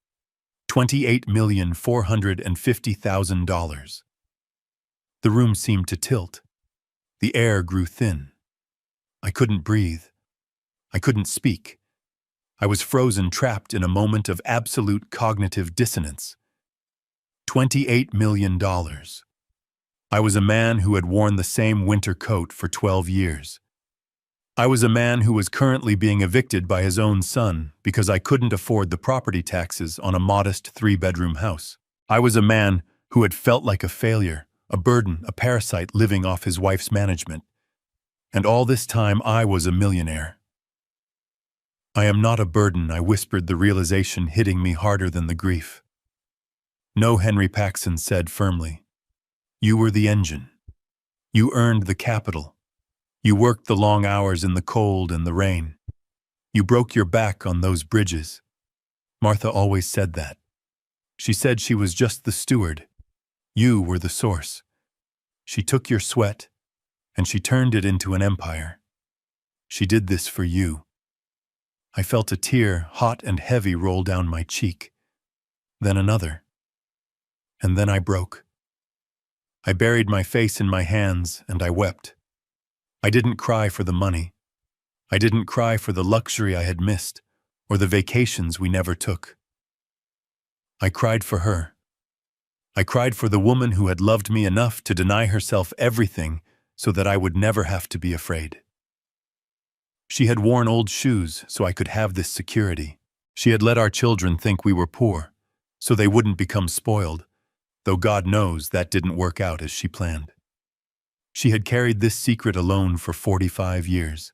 $28,450,000. The room seemed to tilt. The air grew thin. I couldn't breathe. I couldn't speak. I was frozen, trapped in a moment of absolute cognitive dissonance. $28 million. I was a man who had worn the same winter coat for 12 years. I was a man who was currently being evicted by his own son because I couldn't afford the property taxes on a modest 3-bedroom house. I was a man who had felt like a failure, a burden, a parasite living off his wife's management. And all this time I was a millionaire. "I am not a burden," I whispered, the realization hitting me harder than the grief. "No," Henry, Paxson said firmly. "You were the engine. You earned the capital. You worked the long hours in the cold and the rain. You broke your back on those bridges." Martha always said that. She said she was just the steward. You were the source. She took your sweat, and she turned it into an empire. She did this for you. I felt a tear, hot and heavy, roll down my cheek. Then another. And then I broke. I buried my face in my hands and I wept. I didn't cry for the money. I didn't cry for the luxury I had missed, or the vacations we never took. I cried for her. I cried for the woman who had loved me enough to deny herself everything so that I would never have to be afraid. She had worn old shoes so I could have this security. She had let our children think we were poor, so they wouldn't become spoiled, though God knows that didn't work out as she planned. She had carried this secret alone for 45 years.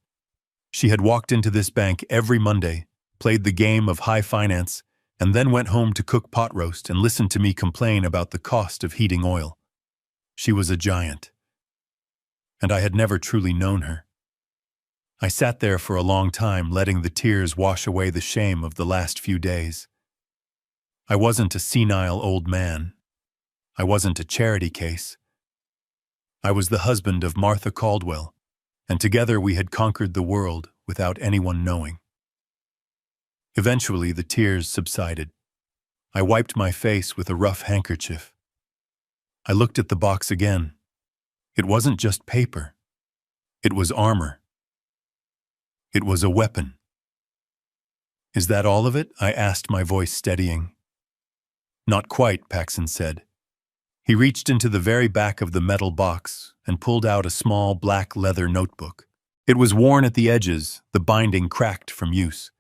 She had walked into this bank every Monday, played the game of high finance, and then went home to cook pot roast and listen to me complain about the cost of heating oil. She was a giant, and I had never truly known her. I sat there for a long time, letting the tears wash away the shame of the last few days. I wasn't a senile old man. I wasn't a charity case. I was the husband of Martha Caldwell, and together we had conquered the world without anyone knowing. Eventually, the tears subsided. I wiped my face with a rough handkerchief. I looked at the box again. It wasn't just paper. It was armor. It was a weapon. "Is that all of it?" I asked, my voice steadying. "Not quite," Paxson said. He reached into the very back of the metal box and pulled out a small black leather notebook. It was worn at the edges, the binding cracked from use.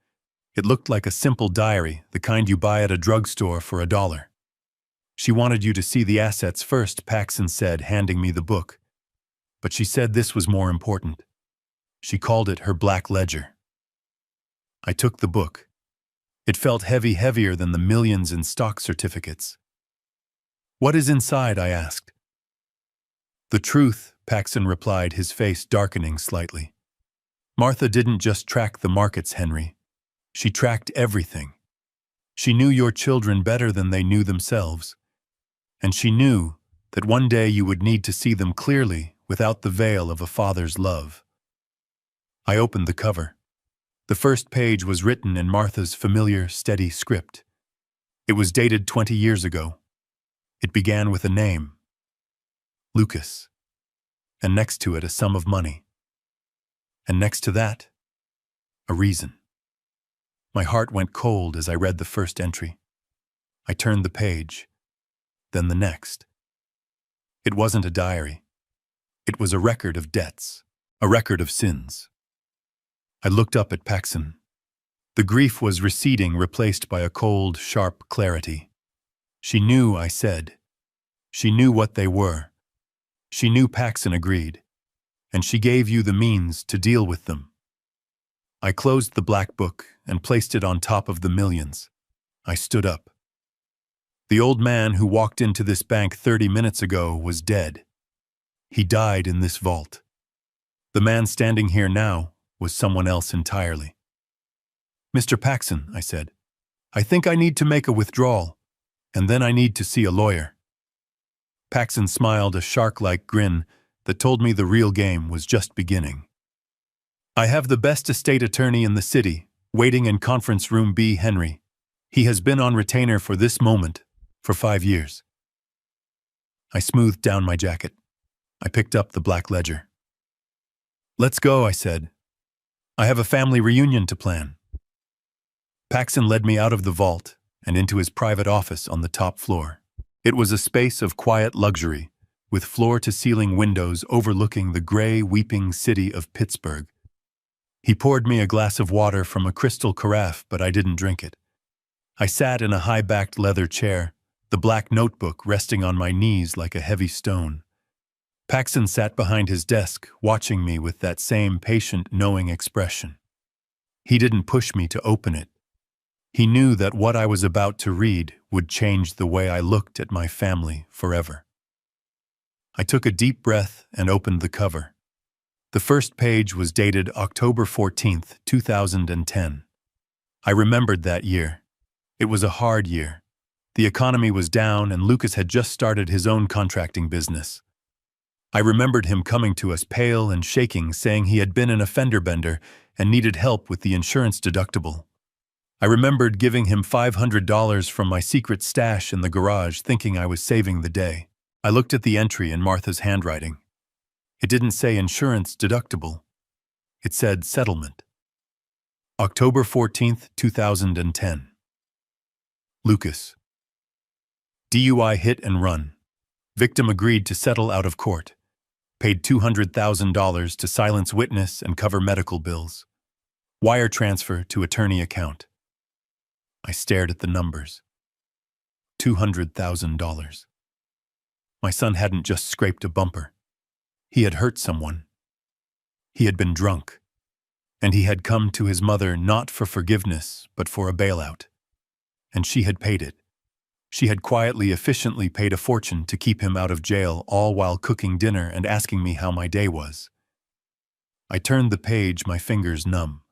It looked like a simple diary, the kind you buy at a drugstore for $1. "She wanted you to see the assets first," Paxson said, handing me the book. "But she said this was more important. She called it her black ledger." I took the book. It felt heavy, heavier than the millions in stock certificates. "What is inside?" I asked. "The truth," Paxson replied, his face darkening slightly. "Martha didn't just track the markets, Henry. She tracked everything. She knew your children better than they knew themselves. And she knew that one day you would need to see them clearly without the veil of a father's love." I opened the cover. The first page was written in Martha's familiar, steady script. It was dated 20 years ago. It began with a name, Lucas, and next to it a sum of money. And next to that, a reason. My heart went cold as I read the first entry. I turned the page, then the next. It wasn't a diary. It was a record of debts, a record of sins. I looked up at Paxson. The grief was receding, replaced by a cold, sharp clarity. "She knew," I said. "She knew what they were. She knew," Paxson agreed. "And she gave you the means to deal with them." I closed the black book and placed it on top of the millions. I stood up. The old man who walked into this bank 30 minutes ago was dead. He died in this vault. The man standing here now was someone else entirely. "Mr. Paxson," I said, "I think I need to make a withdrawal, and then I need to see a lawyer." Paxson smiled, a shark-like grin that told me the real game was just beginning. "I have the best estate attorney in the city, waiting in conference room B, Henry. He has been on retainer for this moment for 5 years." I smoothed down my jacket. I picked up the black ledger. "Let's go," I said. "I have a family reunion to plan." Paxson led me out of the vault and into his private office on the top floor. It was a space of quiet luxury, with floor-to-ceiling windows overlooking the gray, weeping city of Pittsburgh. He poured me a glass of water from a crystal carafe, but I didn't drink it. I sat in a high-backed leather chair, the black notebook resting on my knees like a heavy stone. Paxson sat behind his desk, watching me with that same patient, knowing expression. He didn't push me to open it. He knew that what I was about to read would change the way I looked at my family forever. I took a deep breath and opened the cover. The first page was dated October 14th, 2010. I remembered that year. It was a hard year. The economy was down and Lucas had just started his own contracting business. I remembered him coming to us pale and shaking, saying he had been an fender bender and needed help with the insurance deductible. I remembered giving him $500 from my secret stash in the garage, thinking I was saving the day. I looked at the entry in Martha's handwriting. It didn't say insurance deductible. It said settlement. October 14th, 2010. Lucas. DUI hit and run. Victim agreed to settle out of court. Paid $200,000 to silence witness and cover medical bills. Wire transfer to attorney account. I stared at the numbers. $200,000. My son hadn't just scraped a bumper. He had hurt someone. He had been drunk. And he had come to his mother not for forgiveness, but for a bailout. And she had paid it. She had quietly, efficiently paid a fortune to keep him out of jail, all while cooking dinner and asking me how my day was. I turned the page, my fingers numb.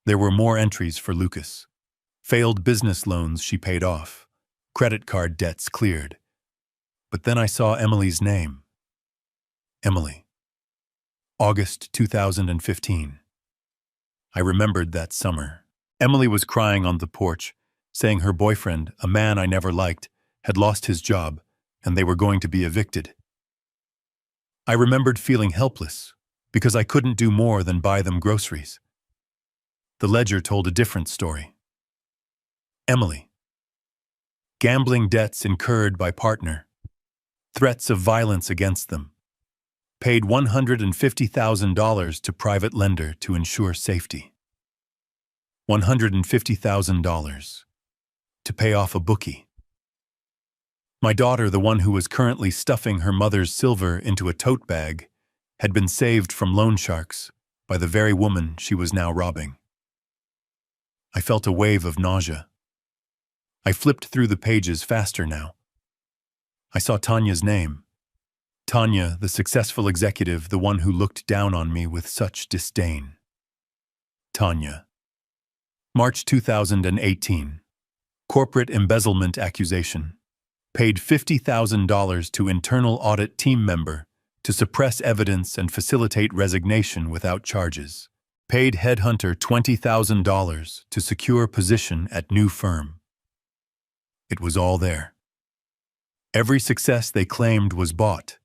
There were more entries for Lucas. Failed business loans she paid off. Credit card debts cleared. But then I saw Emily's name. Emily. August 2015. I remembered that summer. Emily was crying on the porch, saying her boyfriend, a man I never liked, had lost his job, and they were going to be evicted. I remembered feeling helpless, because I couldn't do more than buy them groceries. The ledger told a different story. Emily. Gambling debts incurred by partner. Threats of violence against them. Paid $150,000 to private lender to ensure safety. $150,000 to pay off a bookie. My daughter, the one who was currently stuffing her mother's silver into a tote bag, had been saved from loan sharks by the very woman she was now robbing. I felt a wave of nausea. I flipped through the pages faster now. I saw Tanya's name. Tanya, the successful executive, the one who looked down on me with such disdain. Tanya. March 2018. Corporate embezzlement accusation. Paid $50,000 to internal audit team member to suppress evidence and facilitate resignation without charges. Paid headhunter $20,000 to secure position at new firm. It was all there. Every success they claimed was bought.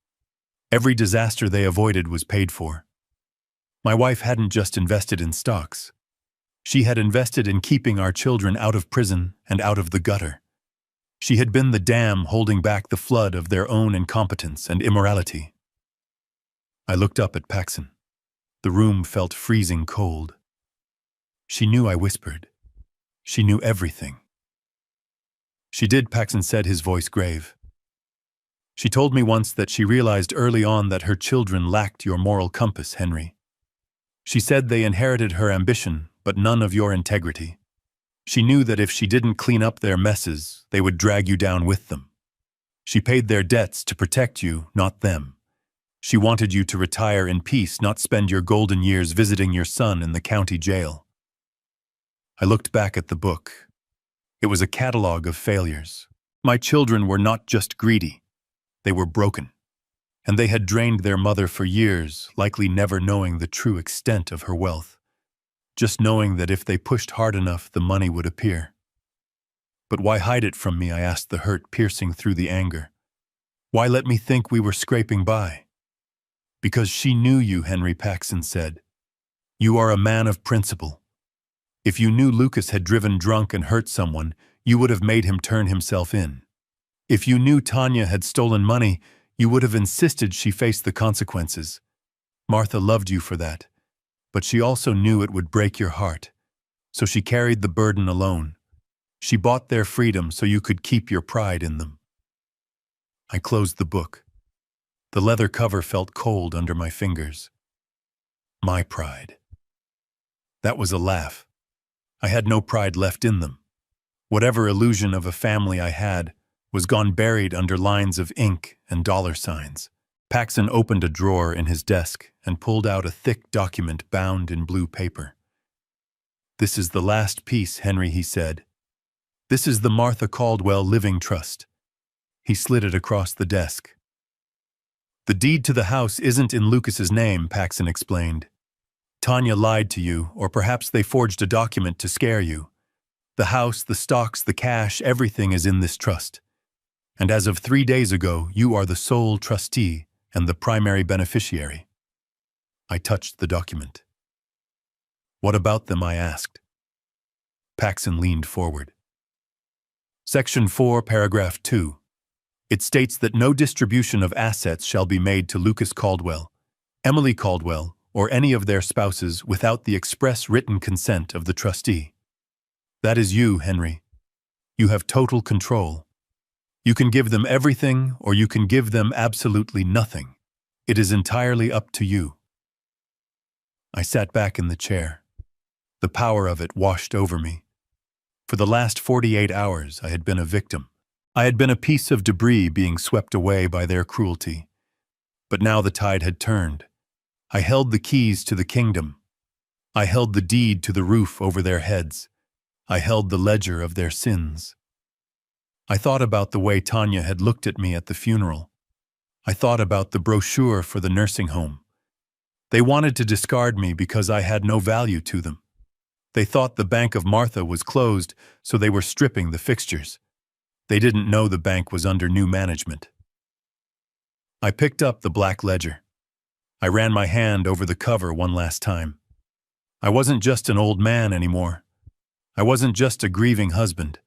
Every disaster they avoided was paid for. My wife hadn't just invested in stocks. She had invested in keeping our children out of prison and out of the gutter. She had been the dam holding back the flood of their own incompetence and immorality. I looked up at Paxson. The room felt freezing cold. She knew I whispered. She knew everything. She did, Paxson said, his voice grave. She told me once that she realized early on that her children lacked your moral compass, Henry. She said they inherited her ambition, but none of your integrity. She knew that if she didn't clean up their messes, they would drag you down with them. She paid their debts to protect you, not them. She wanted you to retire in peace, not spend your golden years visiting your son in the county jail. I looked back at the book. It was a catalog of failures. My children were not just greedy. They were broken, and they had drained their mother for years, likely never knowing the true extent of her wealth, just knowing that if they pushed hard enough, the money would appear. But why hide it from me, I asked, the hurt piercing through the anger. Why let me think we were scraping by? Because she knew you, Henry, Paxson said. You are a man of principle. If you knew Lucas had driven drunk and hurt someone, you would have made him turn himself in. If you knew Tanya had stolen money, you would have insisted she face the consequences. Martha loved you for that, but she also knew it would break your heart, so she carried the burden alone. She bought their freedom so you could keep your pride in them. I closed the book. The leather cover felt cold under my fingers. My pride. That was a laugh. I had no pride left in them. Whatever illusion of a family I had was gone, buried under lines of ink and dollar signs. Paxson opened a drawer in his desk and pulled out a thick document bound in blue paper. This is the last piece, Henry, he said. This is the Martha Caldwell Living Trust. He slid it across the desk. The deed to the house isn't in Lucas's name, Paxson explained. Tanya lied to you, or perhaps they forged a document to scare you. The house, the stocks, the cash, everything is in this trust. And as of 3 days ago, you are the sole trustee and the primary beneficiary. I touched the document. What about them? I asked. Paxson leaned forward. Section 4, paragraph 2. It states that no distribution of assets shall be made to Lucas Caldwell, Emily Caldwell, or any of their spouses without the express written consent of the trustee. That is you, Henry. You have total control. You can give them everything, or you can give them absolutely nothing. It is entirely up to you. I sat back in the chair. The power of it washed over me. For the last 48 hours, I had been a victim. I had been a piece of debris being swept away by their cruelty. But now the tide had turned. I held the keys to the kingdom. I held the deed to the roof over their heads. I held the ledger of their sins. I thought about the way Tanya had looked at me at the funeral. I thought about the brochure for the nursing home. They wanted to discard me because I had no value to them. They thought the Bank of Martha was closed, so they were stripping the fixtures. They didn't know the bank was under new management. I picked up the black ledger. I ran my hand over the cover one last time. I wasn't just an old man anymore. I wasn't just a grieving husband.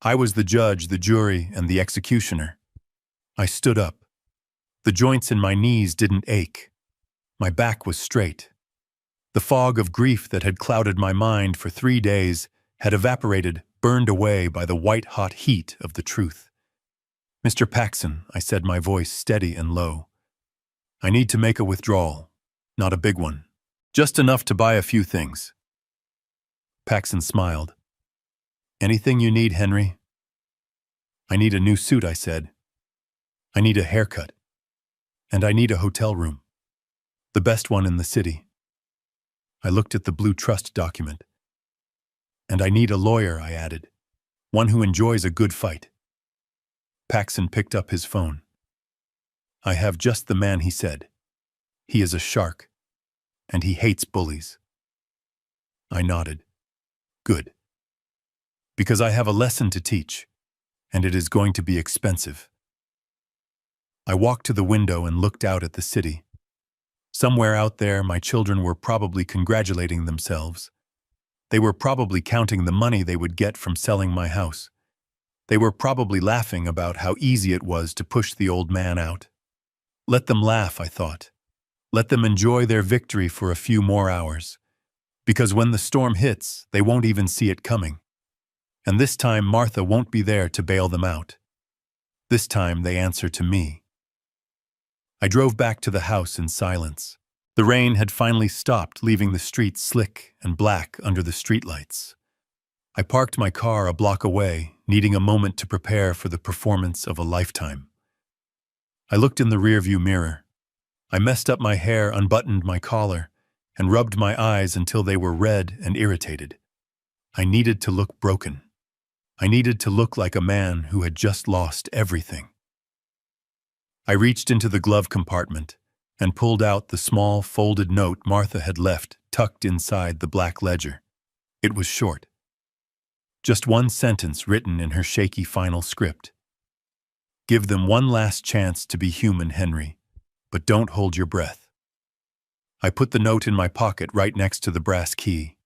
I was the judge, the jury, and the executioner. I stood up. The joints in my knees didn't ache. My back was straight. The fog of grief that had clouded my mind for 3 days had evaporated, burned away by the white-hot heat of the truth. Mr. Paxson, I said, my voice steady and low. I need to make a withdrawal. Not a big one. Just enough to buy a few things. Paxson smiled. Anything you need, Henry? I need a new suit, I said. I need a haircut. And I need a hotel room. The best one in the city. I looked at the Blue Trust document. And I need a lawyer, I added. One who enjoys a good fight. Paxson picked up his phone. I have just the man, he said. He is a shark. And he hates bullies. I nodded. Good. Because I have a lesson to teach. And it is going to be expensive. I walked to the window and looked out at the city. Somewhere out there, my children were probably congratulating themselves. They were probably counting the money they would get from selling my house. They were probably laughing about how easy it was to push the old man out. Let them laugh, I thought. Let them enjoy their victory for a few more hours. Because when the storm hits, they won't even see it coming. And this time Martha won't be there to bail them out. This time they answer to me. I drove back to the house in silence. The rain had finally stopped, leaving the streets slick and black under the streetlights. I parked my car a block away, needing a moment to prepare for the performance of a lifetime. I looked in the rearview mirror. I messed up my hair, unbuttoned my collar, and rubbed my eyes until they were red and irritated. I needed to look broken. I needed to look like a man who had just lost everything. I reached into the glove compartment and pulled out the small, folded note Martha had left tucked inside the black ledger. It was short. Just one sentence written in her shaky final script. Give them one last chance to be human, Henry, but don't hold your breath. I put the note in my pocket right next to the brass key.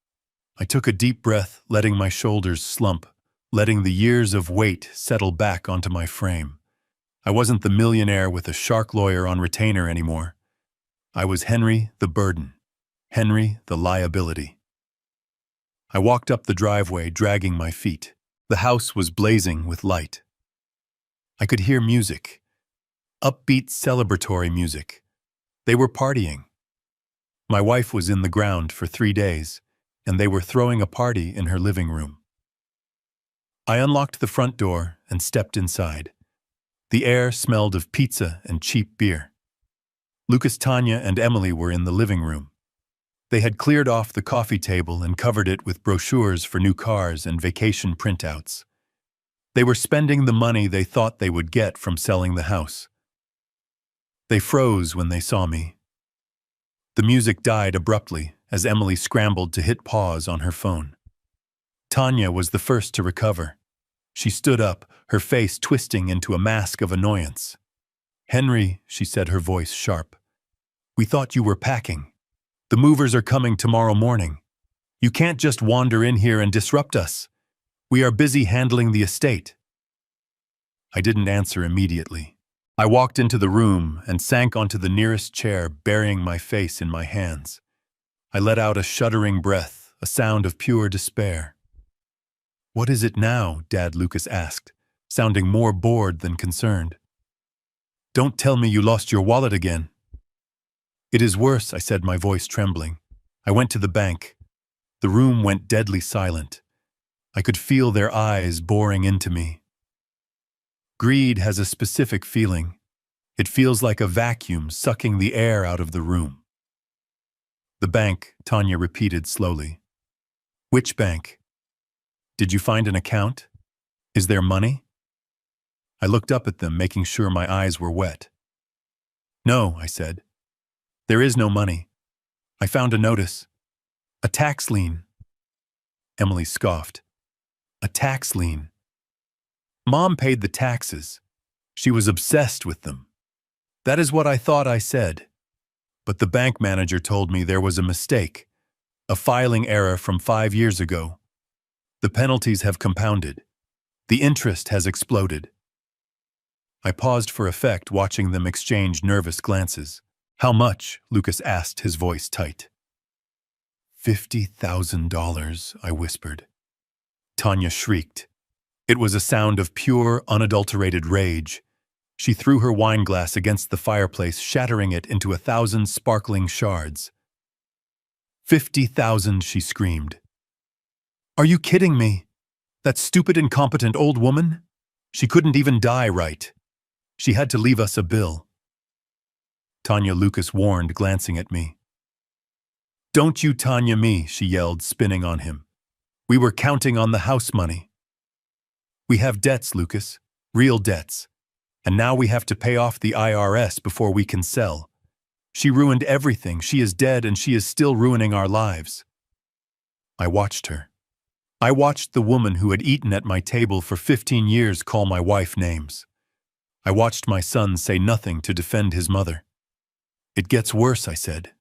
I took a deep breath, letting my shoulders slump, letting the years of weight settle back onto my frame. I wasn't the millionaire with a shark lawyer on retainer anymore. I was Henry the burden, Henry the liability. I walked up the driveway, dragging my feet. The house was blazing with light. I could hear music, upbeat celebratory music. They were partying. My wife was in the ground for 3 days, and they were throwing a party in her living room. I unlocked the front door and stepped inside. The air smelled of pizza and cheap beer. Lucas, Tanya, and Emily were in the living room. They had cleared off the coffee table and covered it with brochures for new cars and vacation printouts. They were spending the money they thought they would get from selling the house. They froze when they saw me. The music died abruptly as Emily scrambled to hit pause on her phone. Tanya was the first to recover. She stood up, her face twisting into a mask of annoyance. Henry, she said, her voice sharp. We thought you were packing. The movers are coming tomorrow morning. You can't just wander in here and disrupt us. We are busy handling the estate. I didn't answer immediately. I walked into the room and sank onto the nearest chair, burying my face in my hands. I let out a shuddering breath, a sound of pure despair. What is it now? Dad Lucas asked, sounding more bored than concerned. Don't tell me you lost your wallet again. It is worse, I said, my voice trembling. I went to the bank. The room went deadly silent. I could feel their eyes boring into me. Greed has a specific feeling. It feels like a vacuum sucking the air out of the room. The bank, Tanya repeated slowly. Which bank? Did you find an account? Is there money? I looked up at them, making sure my eyes were wet. No, I said. There is no money. I found a notice. A tax lien. Emily scoffed. A tax lien. Mom paid the taxes. She was obsessed with them. That is what I thought, I said. But the bank manager told me there was a mistake, a filing error from 5 years ago. The penalties have compounded. The interest has exploded. I paused for effect, watching them exchange nervous glances. How much? Lucas asked, his voice tight. $50,000, I whispered. Tanya shrieked. It was a sound of pure, unadulterated rage. She threw her wineglass against the fireplace, shattering it into 1,000 sparkling shards. 50,000, she screamed. Are you kidding me? That stupid, incompetent old woman? She couldn't even die right. She had to leave us a bill. Tanya Lucas warned, glancing at me. Don't you Tanya me, she yelled, spinning on him. We were counting on the house money. We have debts, Lucas, real debts. And now we have to pay off the IRS before we can sell. She ruined everything. She is dead and she is still ruining our lives. I watched her. I watched the woman who had eaten at my table for 15 years call my wife names. I watched my son say nothing to defend his mother. It gets worse, I said.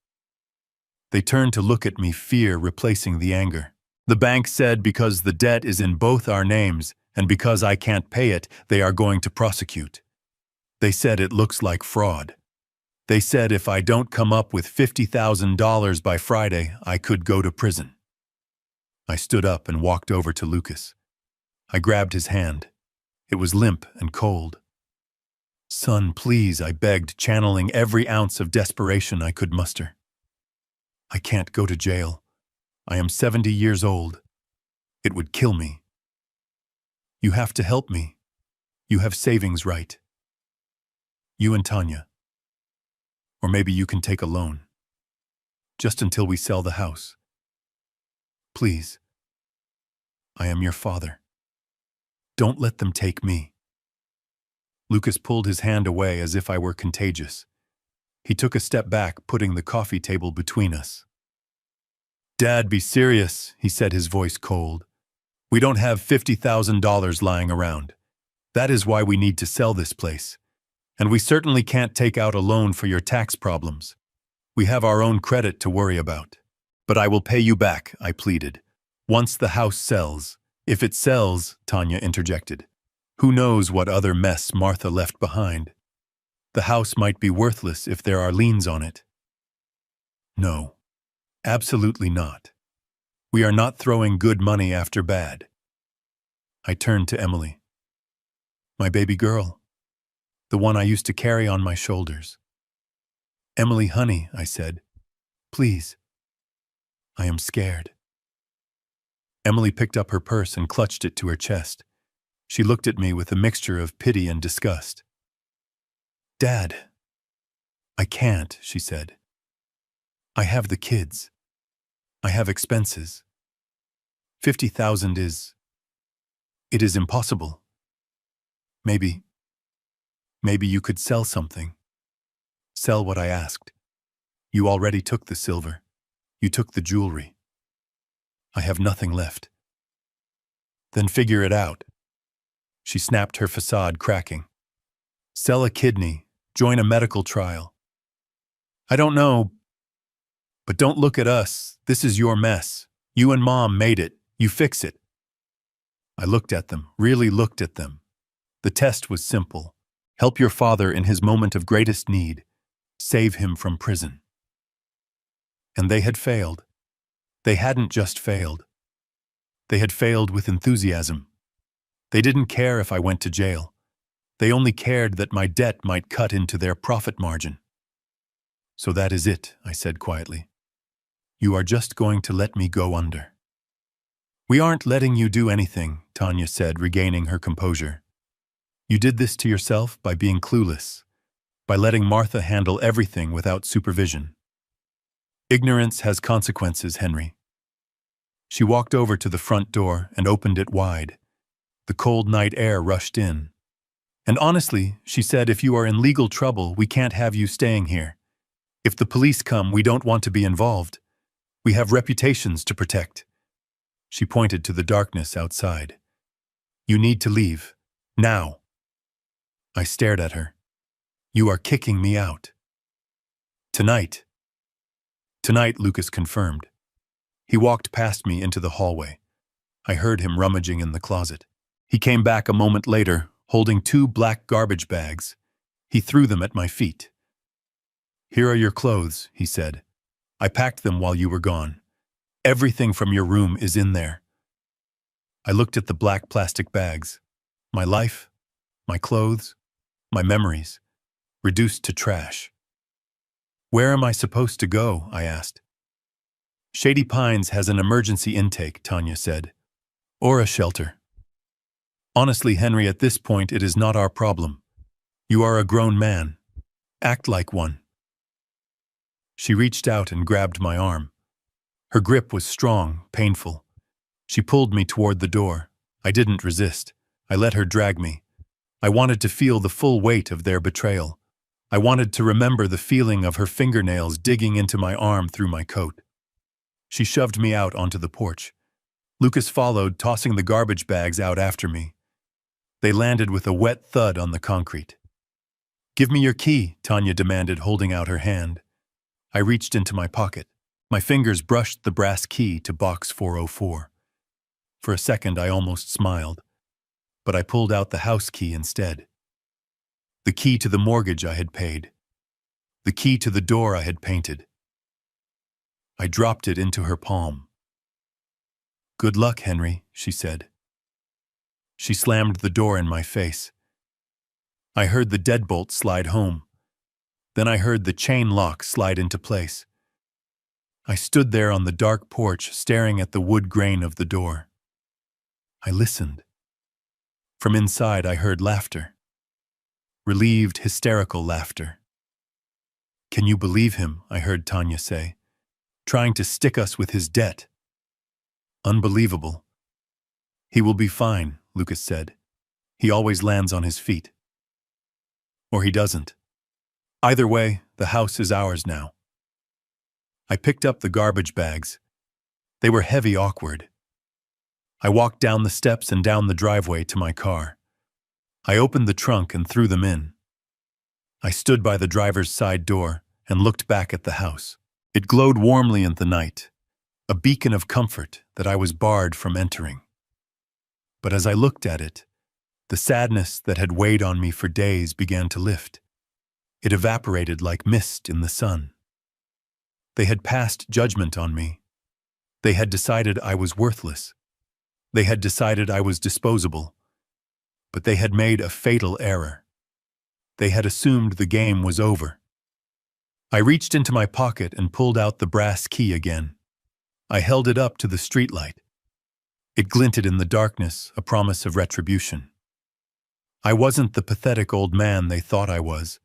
They turned to look at me, fear replacing the anger. The bank said because the debt is in both our names and because I can't pay it, they are going to prosecute. They said it looks like fraud. They said if I don't come up with $50,000 by Friday, I could go to prison. I stood up and walked over to Lucas. I grabbed his hand. It was limp and cold. Son, please, I begged, channeling every ounce of desperation I could muster. I can't go to jail. I am 70 years old. It would kill me. You have to help me. You have savings, right? You and Tanya. Or maybe you can take a loan. Just until we sell the house. Please. I am your father. Don't let them take me. Lucas pulled his hand away as if I were contagious. He took a step back, putting the coffee table between us. Dad, be serious, he said, his voice cold. We don't have $50,000 lying around. That is why we need to sell this place. And we certainly can't take out a loan for your tax problems. We have our own credit to worry about. But I will pay you back, I pleaded. Once the house sells. If it sells, Tanya interjected. Who knows what other mess Martha left behind? The house might be worthless if there are liens on it. No, absolutely not. We are not throwing good money after bad. I turned to Emily. My baby girl. The one I used to carry on my shoulders. Emily, honey, I said. Please. I am scared. Emily picked up her purse and clutched it to her chest. She looked at me with a mixture of pity and disgust. Dad. I can't, she said. I have the kids. I have expenses. 50,000 is... It is impossible. Maybe you could sell something. Sell what I asked. You already took the silver. You took the jewelry. I have nothing left. Then figure it out. She snapped, her facade cracking. Sell a kidney, Join a medical trial. I don't know, but don't look at us. This is your mess. You and Mom made it. You fix it. I looked at them, really looked at them. The test was simple. Help your father in his moment of greatest need. Save him from prison. And they had failed. They hadn't just failed. They had failed with enthusiasm. They didn't care if I went to jail. They only cared that my debt might cut into their profit margin. So that is it, I said quietly. You are just going to let me go under. We aren't letting you do anything, Tanya said, regaining her composure. You did this to yourself by being clueless, by letting Martha handle everything without supervision. Ignorance has consequences, Henry. She walked over to the front door and opened it wide. The cold night air rushed in. And honestly, she said, if you are in legal trouble, we can't have you staying here. If the police come, we don't want to be involved. We have reputations to protect. She pointed to the darkness outside. You need to leave. Now. I stared at her. You are kicking me out. Tonight. Tonight, Lucas confirmed. He walked past me into the hallway. I heard him rummaging in the closet. He came back a moment later, holding 2 black garbage bags. He threw them at my feet. Here are your clothes, he said. I packed them while you were gone. Everything from your room is in there. I looked at the black plastic bags. My life, my clothes, my memories, reduced to trash. Where am I supposed to go? I asked. Shady Pines has an emergency intake, Tanya said. Or a shelter. Honestly, Henry, at this point it is not our problem. You are a grown man. Act like one. She reached out and grabbed my arm. Her grip was strong, painful. She pulled me toward the door. I didn't resist. I let her drag me. I wanted to feel the full weight of their betrayal. I wanted to remember the feeling of her fingernails digging into my arm through my coat. She shoved me out onto the porch. Lucas followed, tossing the garbage bags out after me. They landed with a wet thud on the concrete. Give me your key, Tanya demanded, holding out her hand. I reached into my pocket. My fingers brushed the brass key to box 404. For a second, I almost smiled, but I pulled out the house key instead. The key to the mortgage I had paid. The key to the door I had painted. I dropped it into her palm. Good luck, Henry, she said. She slammed the door in my face. I heard the deadbolt slide home. Then I heard the chain lock slide into place. I stood there on the dark porch, staring at the wood grain of the door. I listened. From inside, I heard laughter. Relieved, hysterical laughter. Can you believe him? I heard Tanya say. Trying to stick us with his debt. Unbelievable. He will be fine, Lucas said. He always lands on his feet. Or he doesn't. Either way, the house is ours now. I picked up the garbage bags. They were heavy, awkward. I walked down the steps and down the driveway to my car. I opened the trunk and threw them in. I stood by the driver's side door and looked back at the house. It glowed warmly in the night, a beacon of comfort that I was barred from entering. But as I looked at it, the sadness that had weighed on me for days began to lift. It evaporated like mist in the sun. They had passed judgment on me. They had decided I was worthless. They had decided I was disposable. But they had made a fatal error. They had assumed the game was over. I reached into my pocket and pulled out the brass key again. I held it up to the streetlight. It glinted in the darkness, a promise of retribution. I wasn't the pathetic old man they thought I was.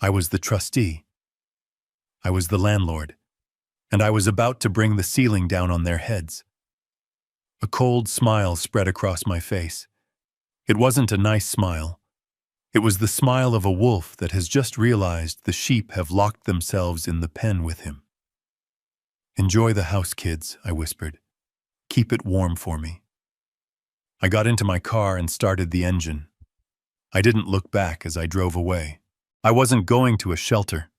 I was the trustee. I was the landlord, and I was about to bring the ceiling down on their heads. A cold smile spread across my face. It wasn't a nice smile. It was the smile of a wolf that has just realized the sheep have locked themselves in the pen with him. Enjoy the house, kids, I whispered. Keep it warm for me. I got into my car and started the engine. I didn't look back as I drove away. I wasn't going to a shelter.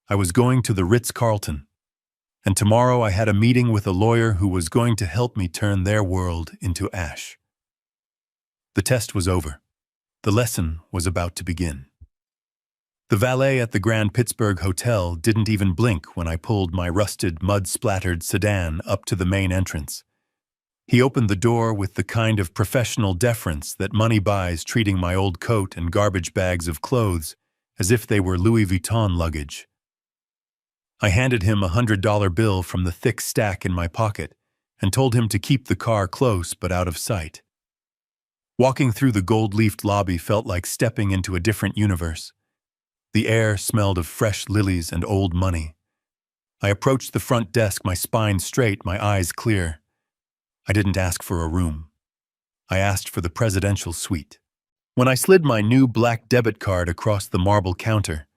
I was going to the Ritz-Carlton. And tomorrow I had a meeting with a lawyer who was going to help me turn their world into ash. The test was over. The lesson was about to begin. The valet at the Grand Pittsburgh Hotel didn't even blink when I pulled my rusted, mud-splattered sedan up to the main entrance. He opened the door with the kind of professional deference that money buys, treating my old coat and garbage bags of clothes as if they were Louis Vuitton luggage. I handed him a $100 bill from the thick stack in my pocket and told him to keep the car close but out of sight. Walking through the gold-leafed lobby felt like stepping into a different universe. The air smelled of fresh lilies and old money. I approached the front desk, my spine straight, my eyes clear. I didn't ask for a room. I asked for the presidential suite. When I slid my new black debit card across the marble counter,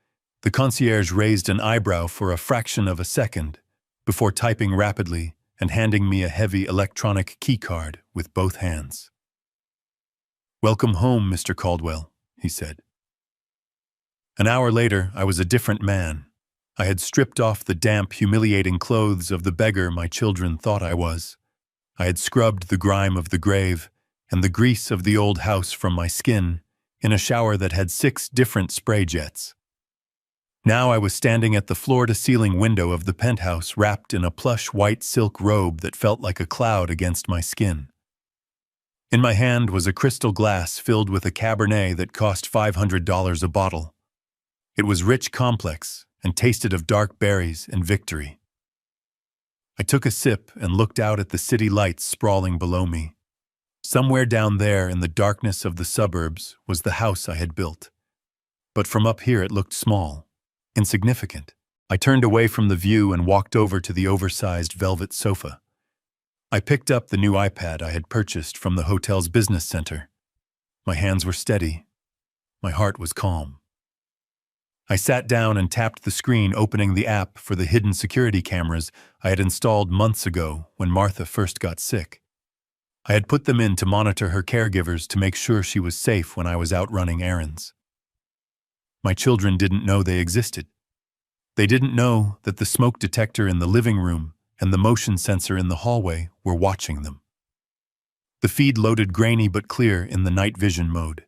the concierge raised an eyebrow for a fraction of a second before typing rapidly and handing me a heavy electronic key card with both hands. "Welcome home, Mr. Caldwell," he said. An hour later, I was a different man. I had stripped off the damp, humiliating clothes of the beggar my children thought I was. I had scrubbed the grime of the grave and the grease of the old house from my skin in a shower that had 6 different spray jets. Now I was standing at the floor-to-ceiling window of the penthouse, wrapped in a plush white silk robe that felt like a cloud against my skin. In my hand was a crystal glass filled with a Cabernet that cost $500 a bottle. It was rich, complex, and tasted of dark berries and victory. I took a sip and looked out at the city lights sprawling below me. Somewhere down there in the darkness of the suburbs was the house I had built. But from up here it looked small, insignificant. I turned away from the view and walked over to the oversized velvet sofa. I picked up the new iPad I had purchased from the hotel's business center. My hands were steady. My heart was calm. I sat down and tapped the screen, opening the app for the hidden security cameras I had installed months ago when Martha first got sick. I had put them in to monitor her caregivers to make sure she was safe when I was out running errands. My children didn't know they existed. They didn't know that the smoke detector in the living room and the motion sensor in the hallway were watching them. The feed loaded grainy but clear in the night vision mode.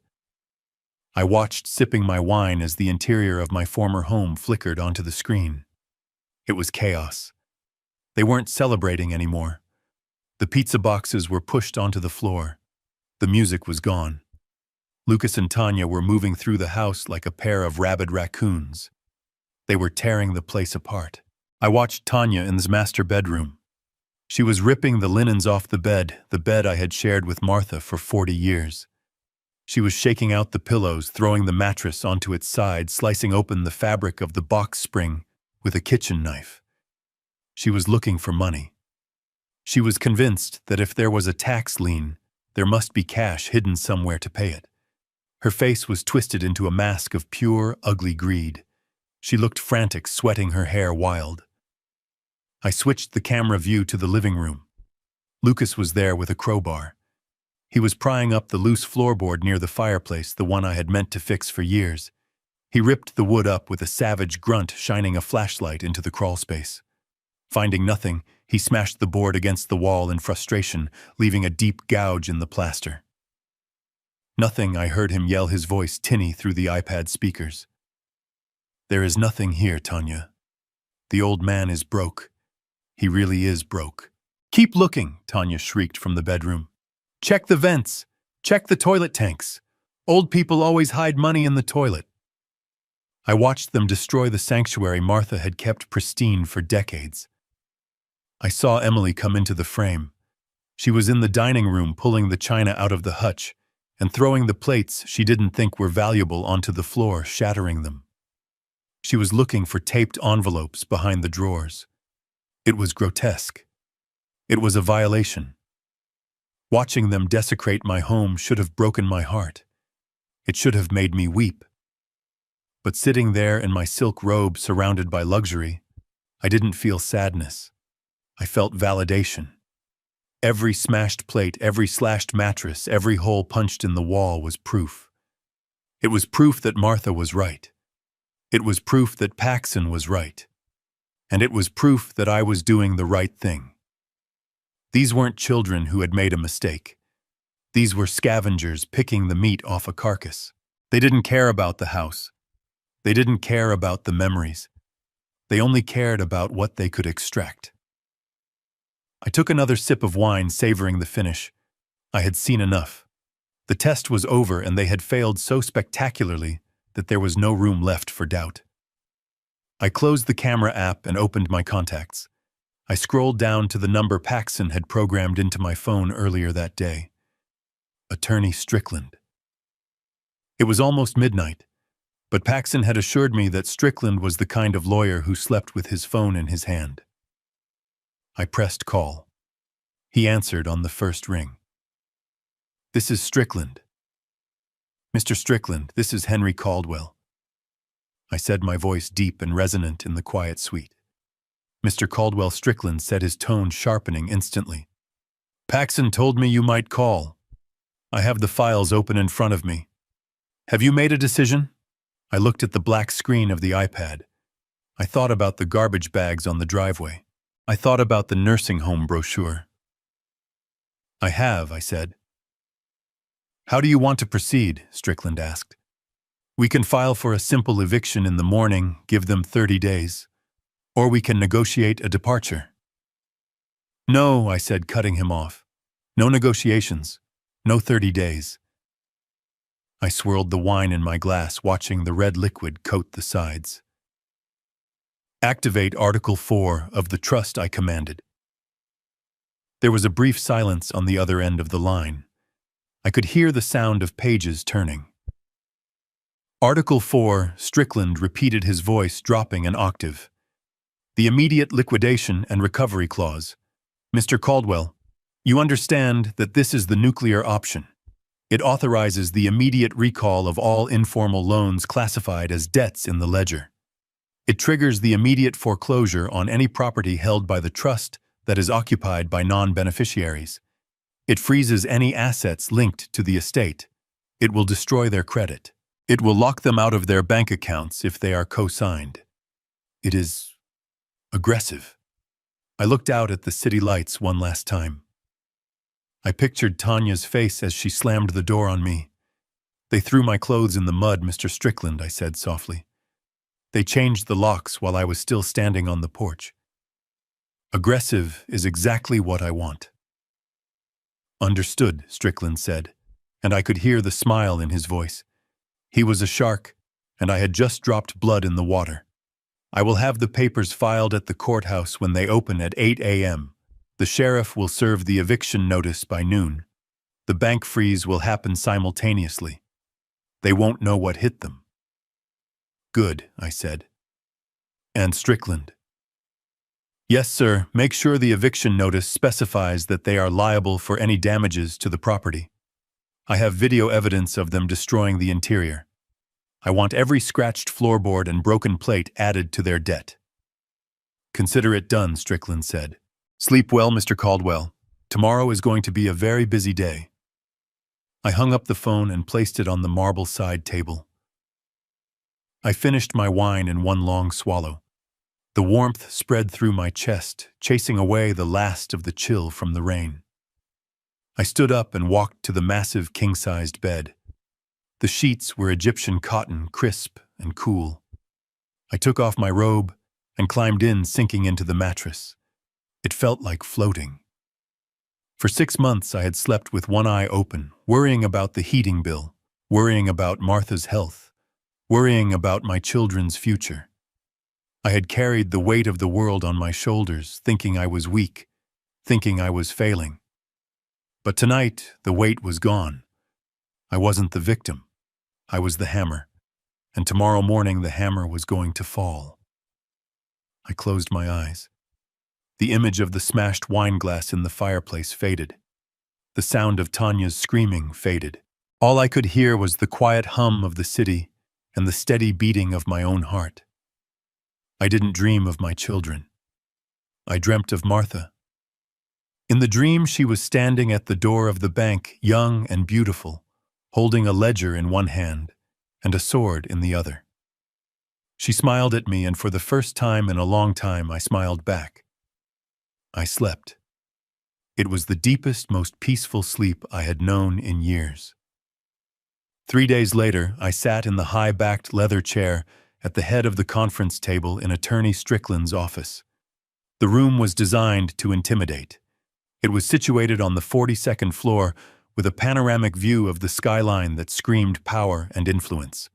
I watched, sipping my wine, as the interior of my former home flickered onto the screen. It was chaos. They weren't celebrating anymore. The pizza boxes were pushed onto the floor. The music was gone. Lucas and Tanya were moving through the house like a pair of rabid raccoons. They were tearing the place apart. I watched Tanya in the master bedroom. She was ripping the linens off the bed I had shared with Martha for 40 years. She was shaking out the pillows, throwing the mattress onto its side, slicing open the fabric of the box spring with a kitchen knife. She was looking for money. She was convinced that if there was a tax lien, there must be cash hidden somewhere to pay it. Her face was twisted into a mask of pure, ugly greed. She looked frantic, sweating, her hair wild. I switched the camera view to the living room. Lucas was there with a crowbar. He was prying up the loose floorboard near the fireplace, the one I had meant to fix for years. He ripped the wood up with a savage grunt, shining a flashlight into the crawlspace. Finding nothing, he smashed the board against the wall in frustration, leaving a deep gouge in the plaster. "Nothing," I heard him yell, his voice tinny through the iPad speakers. "There is nothing here, Tanya. The old man is broke. He really is broke." "Keep looking," Tanya shrieked from the bedroom. "Check the vents. Check the toilet tanks. Old people always hide money in the toilet." I watched them destroy the sanctuary Martha had kept pristine for decades. I saw Emily come into the frame. She was in the dining room, pulling the china out of the hutch and throwing the plates she didn't think were valuable onto the floor, shattering them. She was looking for taped envelopes behind the drawers. It was grotesque. It was a violation. Watching them desecrate my home should have broken my heart. It should have made me weep. But sitting there in my silk robe surrounded by luxury, I didn't feel sadness. I felt validation. Every smashed plate, every slashed mattress, every hole punched in the wall was proof. It was proof that Martha was right. It was proof that Paxson was right. And it was proof that I was doing the right thing. These weren't children who had made a mistake. These were scavengers picking the meat off a carcass. They didn't care about the house. They didn't care about the memories. They only cared about what they could extract. I took another sip of wine, savoring the finish. I had seen enough. The test was over, and they had failed so spectacularly that there was no room left for doubt. I closed the camera app and opened my contacts. I scrolled down to the number Paxson had programmed into my phone earlier that day. Attorney Strickland. It was almost midnight, but Paxson had assured me that Strickland was the kind of lawyer who slept with his phone in his hand. I pressed call. He answered on the first ring. "This is Strickland." "Mr. Strickland, this is Henry Caldwell," I said, my voice deep and resonant in the quiet suite. Mr. Caldwell. Strickland said, his tone sharpening instantly. "Paxson told me you might call. I have the files open in front of me. Have you made a decision?" I looked at the black screen of the iPad. I thought about the garbage bags on the driveway. I thought about the nursing home brochure. "I have," I said. "How do you want to proceed?" Strickland asked. "We can file for a simple eviction in the morning, give them 30 days. Or we can negotiate a departure." "No," I said, cutting him off. "No negotiations. No 30 days. I swirled the wine in my glass, watching the red liquid coat the sides. "Activate Article 4 of the trust," I commanded. There was a brief silence on the other end of the line. I could hear the sound of pages turning. "Article 4, Strickland," repeated, his voice dropping an octave. "The immediate liquidation and recovery clause. Mr. Caldwell, you understand that this is the nuclear option. It authorizes the immediate recall of all informal loans classified as debts in the ledger. It triggers the immediate foreclosure on any property held by the trust that is occupied by non-beneficiaries. It freezes any assets linked to the estate. It will destroy their credit. It will lock them out of their bank accounts if they are co-signed. It is aggressive." I looked out at the city lights one last time. I pictured Tanya's face as she slammed the door on me. "They threw my clothes in the mud, Mr. Strickland," I said softly. "They changed the locks while I was still standing on the porch. Aggressive is exactly what I want." "Understood," Strickland said, and I could hear the smile in his voice. He was a shark, and I had just dropped blood in the water. "I will have the papers filed at the courthouse when they open at 8 a.m. The sheriff will serve the eviction notice by noon. The bank freeze will happen simultaneously. They won't know what hit them." "Good," I said. "And Strickland?" "Yes, sir. Make sure the eviction notice specifies that they are liable for any damages to the property. I have video evidence of them destroying the interior. I want every scratched floorboard and broken plate added to their debt." "Consider it done," Strickland said. "Sleep well, Mr. Caldwell. Tomorrow is going to be a very busy day." I hung up the phone and placed it on the marble side table. I finished my wine in one long swallow. The warmth spread through my chest, chasing away the last of the chill from the rain. I stood up and walked to the massive king-sized bed. The sheets were Egyptian cotton, crisp and cool. I took off my robe and climbed in, sinking into the mattress. It felt like floating. For 6 months I had slept with one eye open, worrying about the heating bill, worrying about Martha's health, worrying about my children's future. I had carried the weight of the world on my shoulders, thinking I was weak, thinking I was failing. But tonight, the weight was gone. I wasn't the victim. I was the hammer. And tomorrow morning, the hammer was going to fall. I closed my eyes. The image of the smashed wine glass in the fireplace faded. The sound of Tanya's screaming faded. All I could hear was the quiet hum of the city and the steady beating of my own heart. I didn't dream of my children. I dreamt of Martha. In the dream, she was standing at the door of the bank, young and beautiful, holding a ledger in one hand and a sword in the other. She smiled at me, and for the first time in a long time, I smiled back. I slept. It was the deepest, most peaceful sleep I had known in years. 3 days later, I sat in the high-backed leather chair at the head of the conference table in Attorney Strickland's office. The room was designed to intimidate. It was situated on the 42nd floor with a panoramic view of the skyline that screamed power and influence.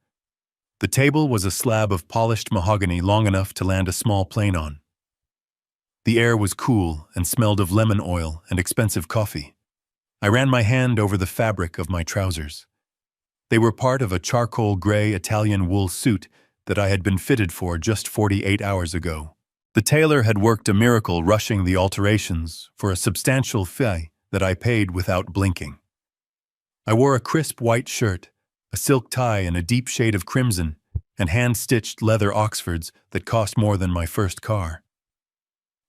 The table was a slab of polished mahogany long enough to land a small plane on. The air was cool and smelled of lemon oil and expensive coffee. I ran my hand over the fabric of my trousers. They were part of a charcoal gray Italian wool suit that I had been fitted for just 48 hours ago. The tailor had worked a miracle rushing the alterations for a substantial fee that I paid without blinking. I wore a crisp white shirt, a silk tie in a deep shade of crimson, and hand-stitched leather Oxfords that cost more than my first car.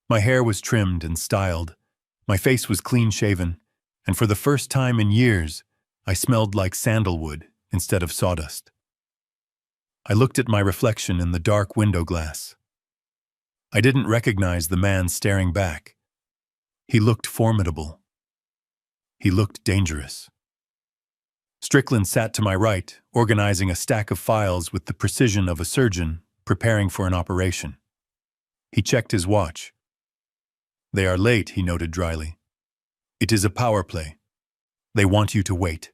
My hair was trimmed and styled, my face was clean-shaven, and for the first time in years, I smelled like sandalwood instead of sawdust. I looked at my reflection in the dark window glass. I didn't recognize the man staring back. He looked formidable. He looked dangerous. Strickland sat to my right, organizing a stack of files with the precision of a surgeon preparing for an operation. He checked his watch. "They are late," he noted dryly. "It is a power play. They want you to wait."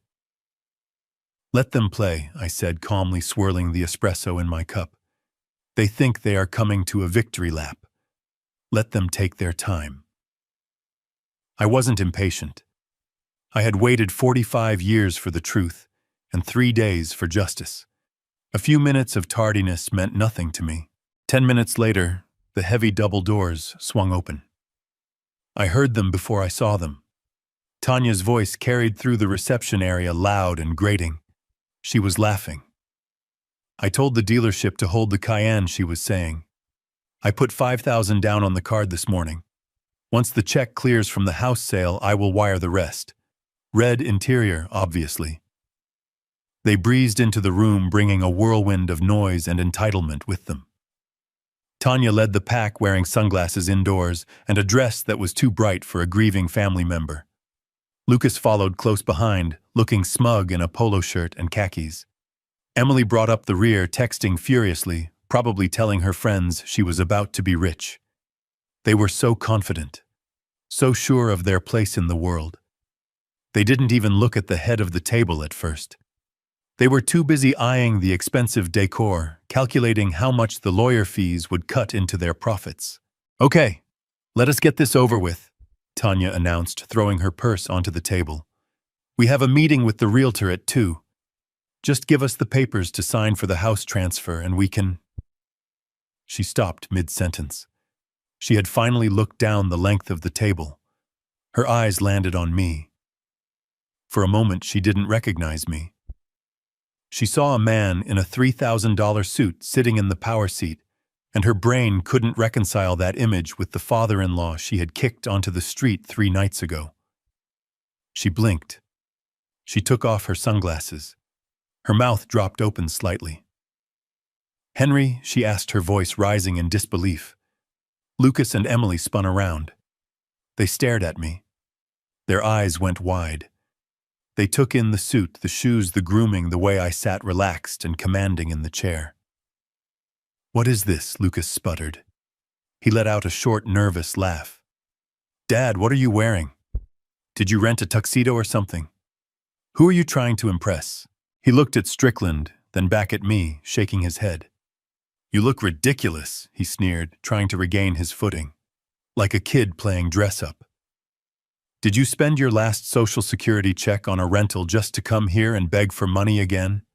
"Let them play," I said, calmly swirling the espresso in my cup. "They think they are coming to a victory lap. Let them take their time." I wasn't impatient. I had waited 45 years for the truth, and 3 days for justice. A few minutes of tardiness meant nothing to me. 10 minutes later, the heavy double doors swung open. I heard them before I saw them. Tanya's voice carried through the reception area loud and grating. She was laughing. "I told the dealership to hold the Cayenne," she was saying. "I put $5,000 down on the card this morning. Once the check clears from the house sale, I will wire the rest. Red interior, obviously." They breezed into the room, bringing a whirlwind of noise and entitlement with them. Tanya led the pack, wearing sunglasses indoors and a dress that was too bright for a grieving family member. Lucas followed close behind, looking smug in a polo shirt and khakis. Emily brought up the rear, texting furiously, probably telling her friends she was about to be rich. They were so confident, so sure of their place in the world. They didn't even look at the head of the table at first. They were too busy eyeing the expensive decor, calculating how much the lawyer fees would cut into their profits. "Okay, let us get this over with," Tanya announced, throwing her purse onto the table. "We have a meeting with the realtor at 2. Just give us the papers to sign for the house transfer and we can—" She stopped mid-sentence. She had finally looked down the length of the table. Her eyes landed on me. For a moment, she didn't recognize me. She saw a man in a $3,000 suit sitting in the power seat, and her brain couldn't reconcile that image with the father-in-law she had kicked onto the street 3 nights ago. She blinked. She took off her sunglasses. Her mouth dropped open slightly. "Henry?" she asked, her voice rising in disbelief. Lucas and Emily spun around. They stared at me. Their eyes went wide. They took in the suit, the shoes, the grooming, the way I sat relaxed and commanding in the chair. "What is this?" Lucas sputtered. He let out a short, nervous laugh. "Dad, what are you wearing? Did you rent a tuxedo or something? Who are you trying to impress?" He looked at Strickland, then back at me, shaking his head. "You look ridiculous," he sneered, trying to regain his footing. "Like a kid playing dress-up. Did you spend your last Social Security check on a rental just to come here and beg for money again?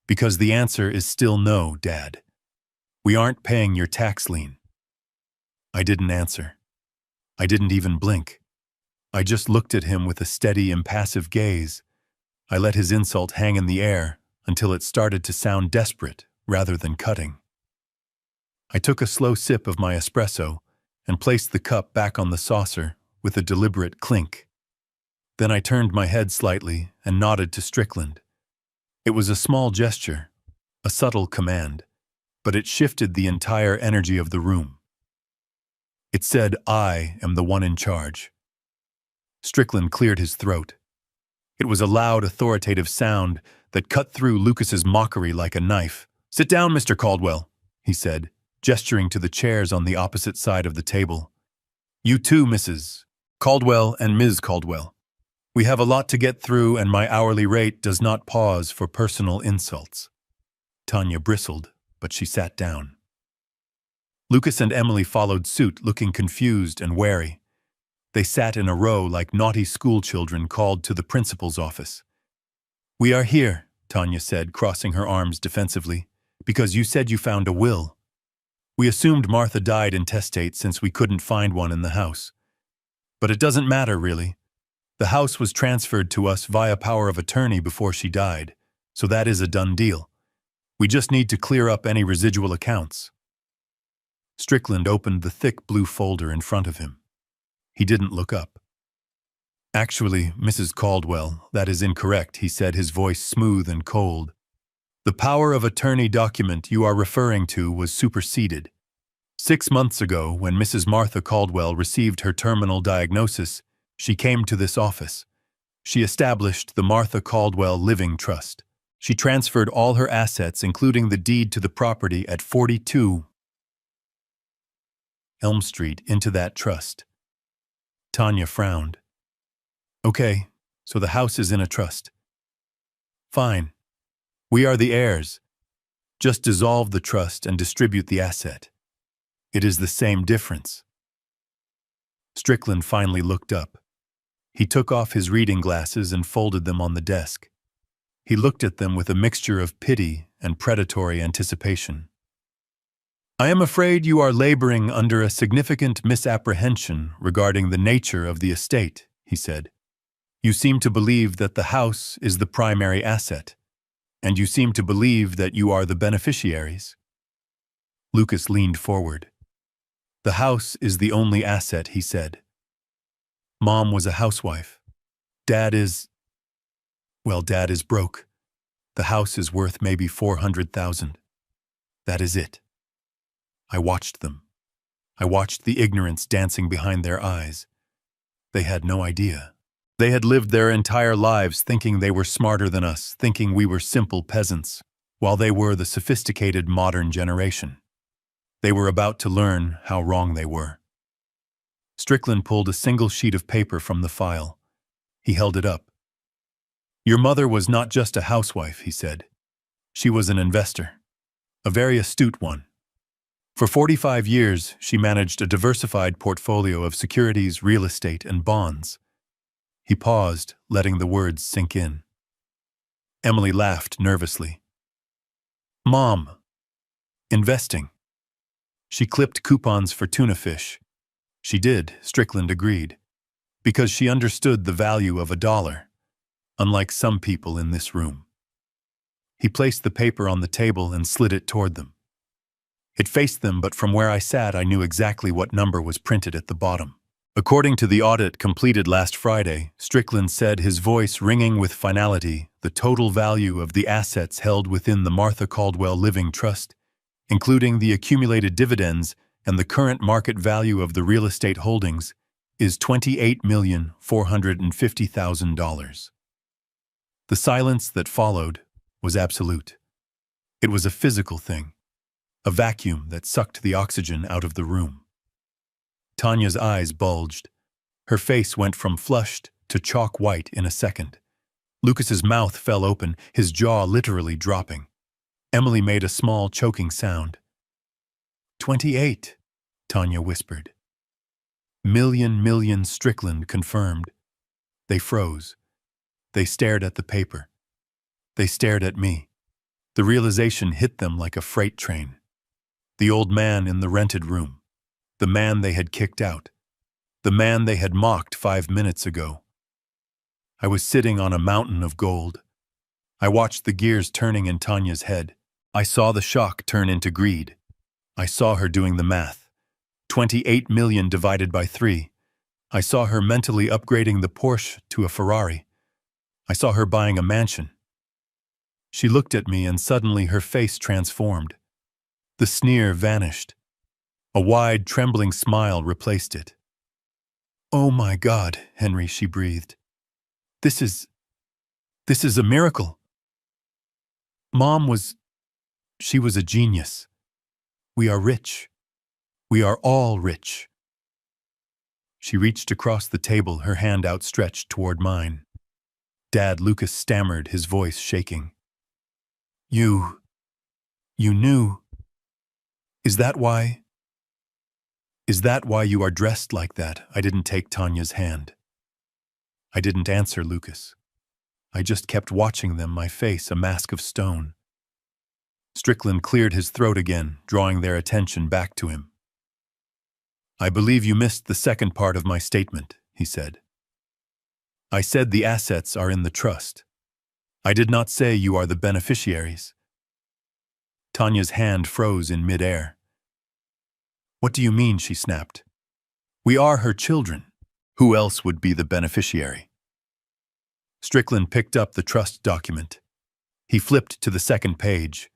Because the answer is still no, Dad. We aren't paying your tax lien." I didn't answer. I didn't even blink. I just looked at him with a steady, impassive gaze. I let his insult hang in the air until it started to sound desperate rather than cutting. I took a slow sip of my espresso and placed the cup back on the saucer with a deliberate clink. Then I turned my head slightly and nodded to Strickland. It was a small gesture, a subtle command, but it shifted the entire energy of the room. It said, "I am the one in charge." Strickland cleared his throat. It was a loud, authoritative sound that cut through Lucas's mockery like a knife. "Sit down, Mr. Caldwell," he said, gesturing to the chairs on the opposite side of the table. "You too, Mrs. Caldwell and Ms. Caldwell. We have a lot to get through, and my hourly rate does not pause for personal insults." Tanya bristled, but she sat down. Lucas and Emily followed suit, looking confused and wary. They sat in a row like naughty schoolchildren called to the principal's office. "We are here," Tanya said, crossing her arms defensively, "because you said you found a will. We assumed Martha died intestate since we couldn't find one in the house. But it doesn't matter, really. The house was transferred to us via power of attorney before she died, so that is a done deal. We just need to clear up any residual accounts." Strickland opened the thick blue folder in front of him. He didn't look up. "Actually, Mrs. Caldwell, that is incorrect," he said, his voice smooth and cold. "The power of attorney document you are referring to was superseded. 6 months ago, when Mrs. Martha Caldwell received her terminal diagnosis, she came to this office. She established the Martha Caldwell Living Trust. She transferred all her assets, including the deed to the property at 42 Elm Street, into that trust." Tanya frowned. "Okay, so the house is in a trust. Fine. We are the heirs. Just dissolve the trust and distribute the asset. It is the same difference." Strickland finally looked up. He took off his reading glasses and folded them on the desk. He looked at them with a mixture of pity and predatory anticipation. "I am afraid you are laboring under a significant misapprehension regarding the nature of the estate," he said. "You seem to believe that the house is the primary asset, and you seem to believe that you are the beneficiaries." Lucas leaned forward. "The house is the only asset," he said. "Mom was a housewife. Dad is broke. The house is worth maybe $400,000. That is it." I watched them. I watched the ignorance dancing behind their eyes. They had no idea. They had lived their entire lives thinking they were smarter than us, thinking we were simple peasants, while they were the sophisticated modern generation. They were about to learn how wrong they were. Strickland pulled a single sheet of paper from the file. He held it up. "Your mother was not just a housewife," he said. "She was an investor. A very astute one. For 45 years, she managed a diversified portfolio of securities, real estate, and bonds." He paused, letting the words sink in. Emily laughed nervously. "Mom. Investing. She clipped coupons for tuna fish." "She did," Strickland agreed, "because she understood the value of $1, unlike some people in this room." He placed the paper on the table and slid it toward them. It faced them, but from where I sat, I knew exactly what number was printed at the bottom. "According to the audit completed last Friday," Strickland said, his voice ringing with finality, "the total value of the assets held within the Martha Caldwell Living Trust, including the accumulated dividends and the current market value of the real estate holdings, is $28,450,000. The silence that followed was absolute. It was a physical thing. A vacuum that sucked the oxygen out of the room. Tanya's eyes bulged. Her face went from flushed to chalk white in a second. Lucas's mouth fell open, his jaw literally dropping. Emily made a small choking sound. 28, Tanya whispered. Million, Strickland confirmed. They froze. They stared at the paper. They stared at me. The realization hit them like a freight train. The old man in the rented room. The man they had kicked out. The man they had mocked 5 minutes ago. I was sitting on a mountain of gold. I watched the gears turning in Tanya's head. I saw the shock turn into greed. I saw her doing the math. 28 million divided by 3. I saw her mentally upgrading the Porsche to a Ferrari. I saw her buying a mansion. She looked at me and suddenly her face transformed. The sneer vanished. A wide, trembling smile replaced it. "Oh my God, Henry," she breathed. This is a miracle. She was a genius. We are rich. We are all rich." She reached across the table, her hand outstretched toward mine. "Dad," Lucas stammered, his voice shaking. You knew? Is that why you are dressed like that?" I didn't take Tanya's hand. I didn't answer Lucas. I just kept watching them, my face a mask of stone. Strickland cleared his throat again, drawing their attention back to him. "I believe you missed the second part of my statement," he said. "I said the assets are in the trust. I did not say you are the beneficiaries." Tanya's hand froze in midair. "What do you mean?" she snapped. "We are her children. Who else would be the beneficiary?" Strickland picked up the trust document. He flipped to the second page.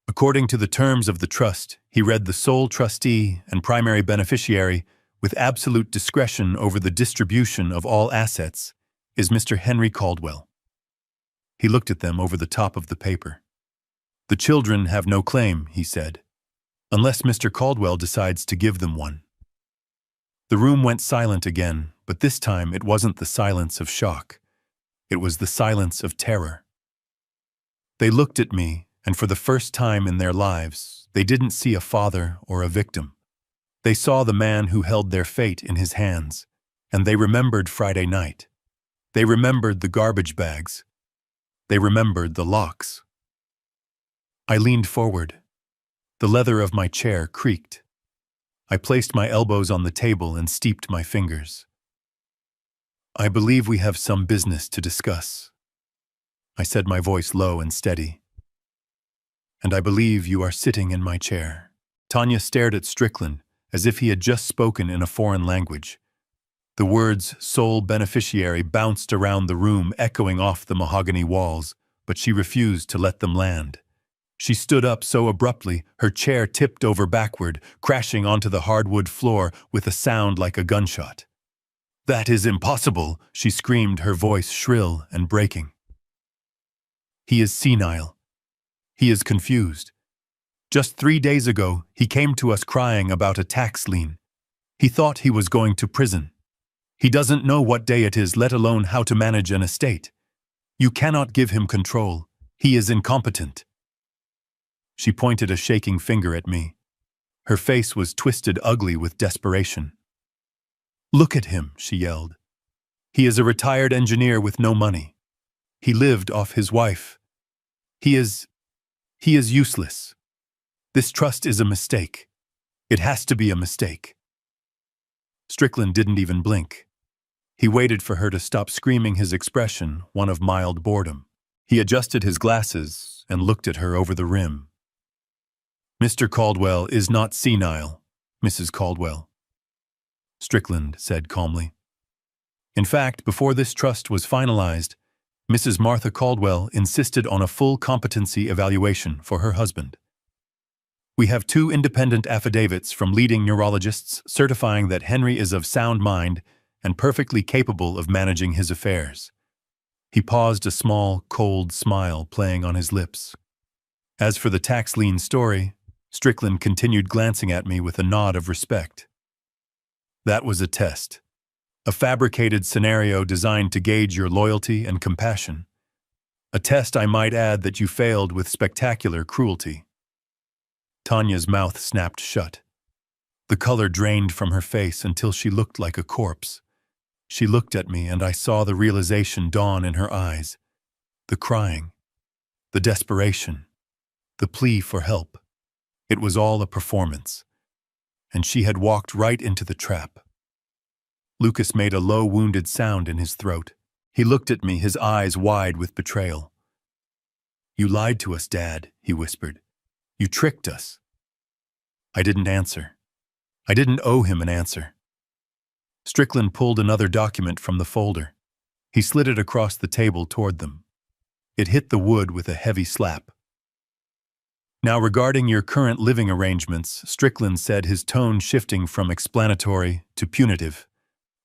According to the terms of the trust, he read, "The sole trustee and primary beneficiary with absolute discretion over the distribution of all assets is Mr. Henry Caldwell." He looked at them over the top of the paper. "The children have no claim," he said, "unless Mr. Caldwell decides to give them one." The room went silent again, but this time it wasn't the silence of shock. It was the silence of terror. They looked at me, and for the first time in their lives, they didn't see a father or a victim. They saw the man who held their fate in his hands, and they remembered Friday night. They remembered the garbage bags. They remembered the locks. I leaned forward. The leather of my chair creaked. I placed my elbows on the table and steeped my fingers. "I believe we have some business to discuss," I said, my voice low and steady. "And I believe you are sitting in my chair." Tanya stared at Strickland as if he had just spoken in a foreign language. The words "sole beneficiary" bounced around the room, echoing off the mahogany walls, but she refused to let them land. She stood up so abruptly, her chair tipped over backward, crashing onto the hardwood floor with a sound like a gunshot. "That is impossible," she screamed, her voice shrill and breaking. "He is senile. He is confused. Just 3 days ago, he came to us crying about a tax lien. He thought he was going to prison. He doesn't know what day it is, let alone how to manage an estate. You cannot give him control. He is incompetent." She pointed a shaking finger at me. Her face was twisted ugly with desperation. "Look at him," she yelled. "He is a retired engineer with no money. He lived off his wife. He is useless. This trust is a mistake. It has to be a mistake." Strickland didn't even blink. He waited for her to stop screaming, his expression one of mild boredom. He adjusted his glasses and looked at her over the rim. "Mr. Caldwell is not senile, Mrs. Caldwell," Strickland said calmly. "In fact, before this trust was finalized, Mrs. Martha Caldwell insisted on a full competency evaluation for her husband. We have 2 independent affidavits from leading neurologists certifying that Henry is of sound mind and perfectly capable of managing his affairs." He paused, a small, cold smile playing on his lips. "As for the tax lien story," Strickland continued, glancing at me with a nod of respect, "that was a test. A fabricated scenario designed to gauge your loyalty and compassion. A test, I might add, that you failed with spectacular cruelty." Tanya's mouth snapped shut. The color drained from her face until she looked like a corpse. She looked at me, and I saw the realization dawn in her eyes. The crying, the desperation, the plea for help. It was all a performance, and she had walked right into the trap. Lucas made a low, wounded sound in his throat. He looked at me, his eyes wide with betrayal. "You lied to us, Dad," he whispered. "You tricked us." I didn't answer. I didn't owe him an answer. Strickland pulled another document from the folder. He slid it across the table toward them. It hit the wood with a heavy slap. Now, regarding your current living arrangements, Strickland said, his tone shifting from explanatory to punitive.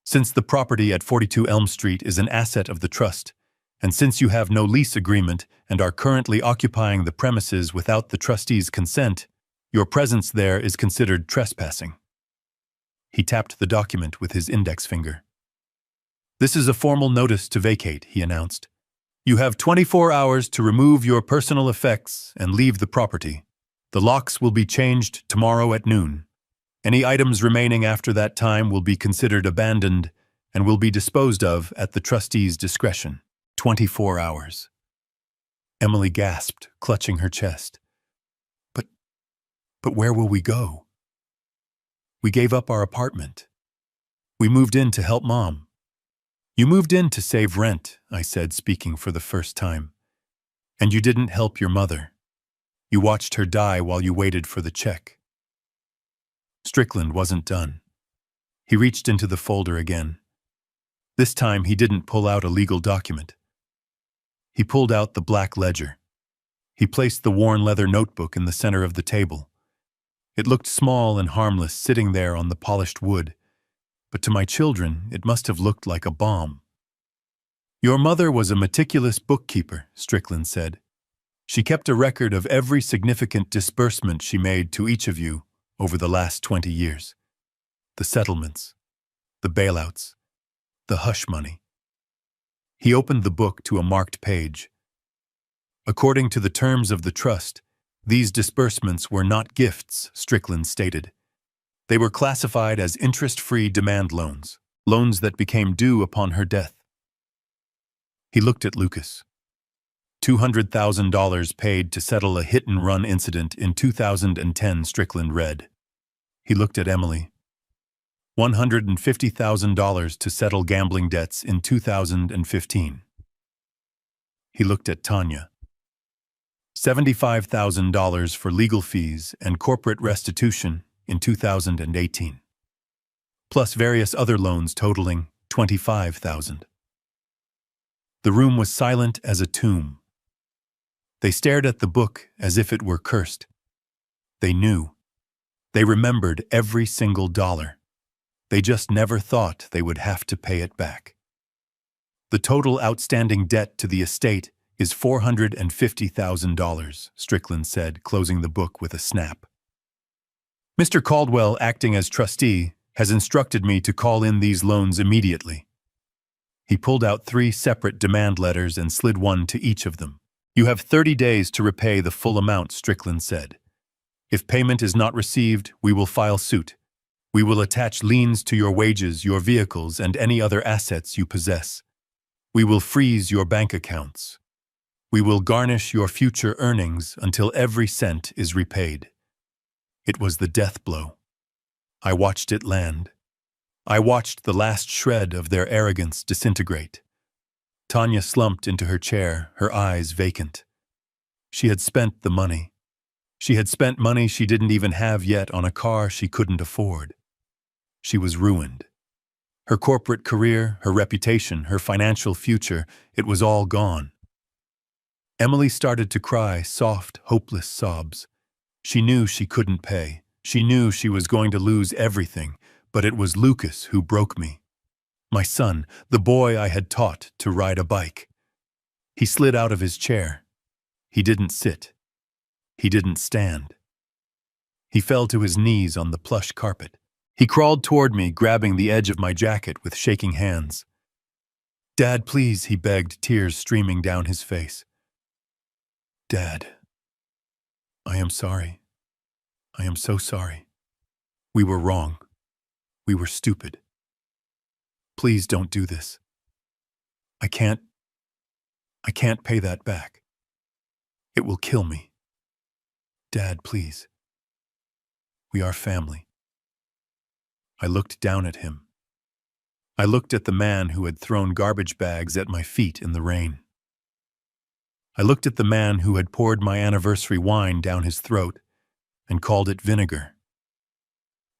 Since the property at 42 Elm Street is an asset of the trust, and since you have no lease agreement and are currently occupying the premises without the trustee's consent, your presence there is considered trespassing. He tapped the document with his index finger. This is a formal notice to vacate, he announced. You have 24 hours to remove your personal effects and leave the property. The locks will be changed tomorrow at noon. Any items remaining after that time will be considered abandoned and will be disposed of at the trustee's discretion. 24 hours. Emily gasped, clutching her chest. But where will we go? We gave up our apartment. We moved in to help Mom. You moved in to save rent, I said, speaking for the first time. And you didn't help your mother. You watched her die while you waited for the check. Strickland wasn't done. He reached into the folder again. This time he didn't pull out a legal document. He pulled out the black ledger. He placed the worn leather notebook in the center of the table. It looked small and harmless sitting there on the polished wood, but to my children it must have looked like a bomb. Your mother was a meticulous bookkeeper, Strickland said. She kept a record of every significant disbursement she made to each of you over the last 20 years. The settlements, the bailouts, the hush money. He opened the book to a marked page. According to the terms of the trust, these disbursements were not gifts, Strickland stated. They were classified as interest-free demand loans, loans that became due upon her death. He looked at Lucas. $200,000 paid to settle a hit-and-run incident in 2010, Strickland read. He looked at Emily. $150,000 to settle gambling debts in 2015. He looked at Tanya. $75,000 for legal fees and corporate restitution in 2018, plus various other loans totaling $25,000. The room was silent as a tomb. They stared at the book as if it were cursed. They knew. They remembered every single dollar. They just never thought they would have to pay it back. The total outstanding debt to the estate is $450,000, Strickland said, closing the book with a snap. Mr. Caldwell, acting as trustee, has instructed me to call in these loans immediately. He pulled out 3 separate demand letters and slid one to each of them. You have 30 days to repay the full amount, Strickland said. If payment is not received, we will file suit. We will attach liens to your wages, your vehicles, and any other assets you possess. We will freeze your bank accounts. We will garnish your future earnings until every cent is repaid. It was the death blow. I watched it land. I watched the last shred of their arrogance disintegrate. Tanya slumped into her chair, her eyes vacant. She had spent the money. She had spent money she didn't even have yet on a car she couldn't afford. She was ruined. Her corporate career, her reputation, her financial future, it was all gone. Emily started to cry soft, hopeless sobs. She knew she couldn't pay. She knew she was going to lose everything, but it was Lucas who broke me. My son, the boy I had taught to ride a bike. He slid out of his chair. He didn't sit. He didn't stand. He fell to his knees on the plush carpet. He crawled toward me, grabbing the edge of my jacket with shaking hands. "Dad, please," he begged, tears streaming down his face. "Dad, I am sorry. I am so sorry. We were wrong. We were stupid. Please don't do this. I can't pay that back. It will kill me. Dad, please. We are family." I looked down at him. I looked at the man who had thrown garbage bags at my feet in the rain. I looked at the man who had poured my anniversary wine down his throat and called it vinegar.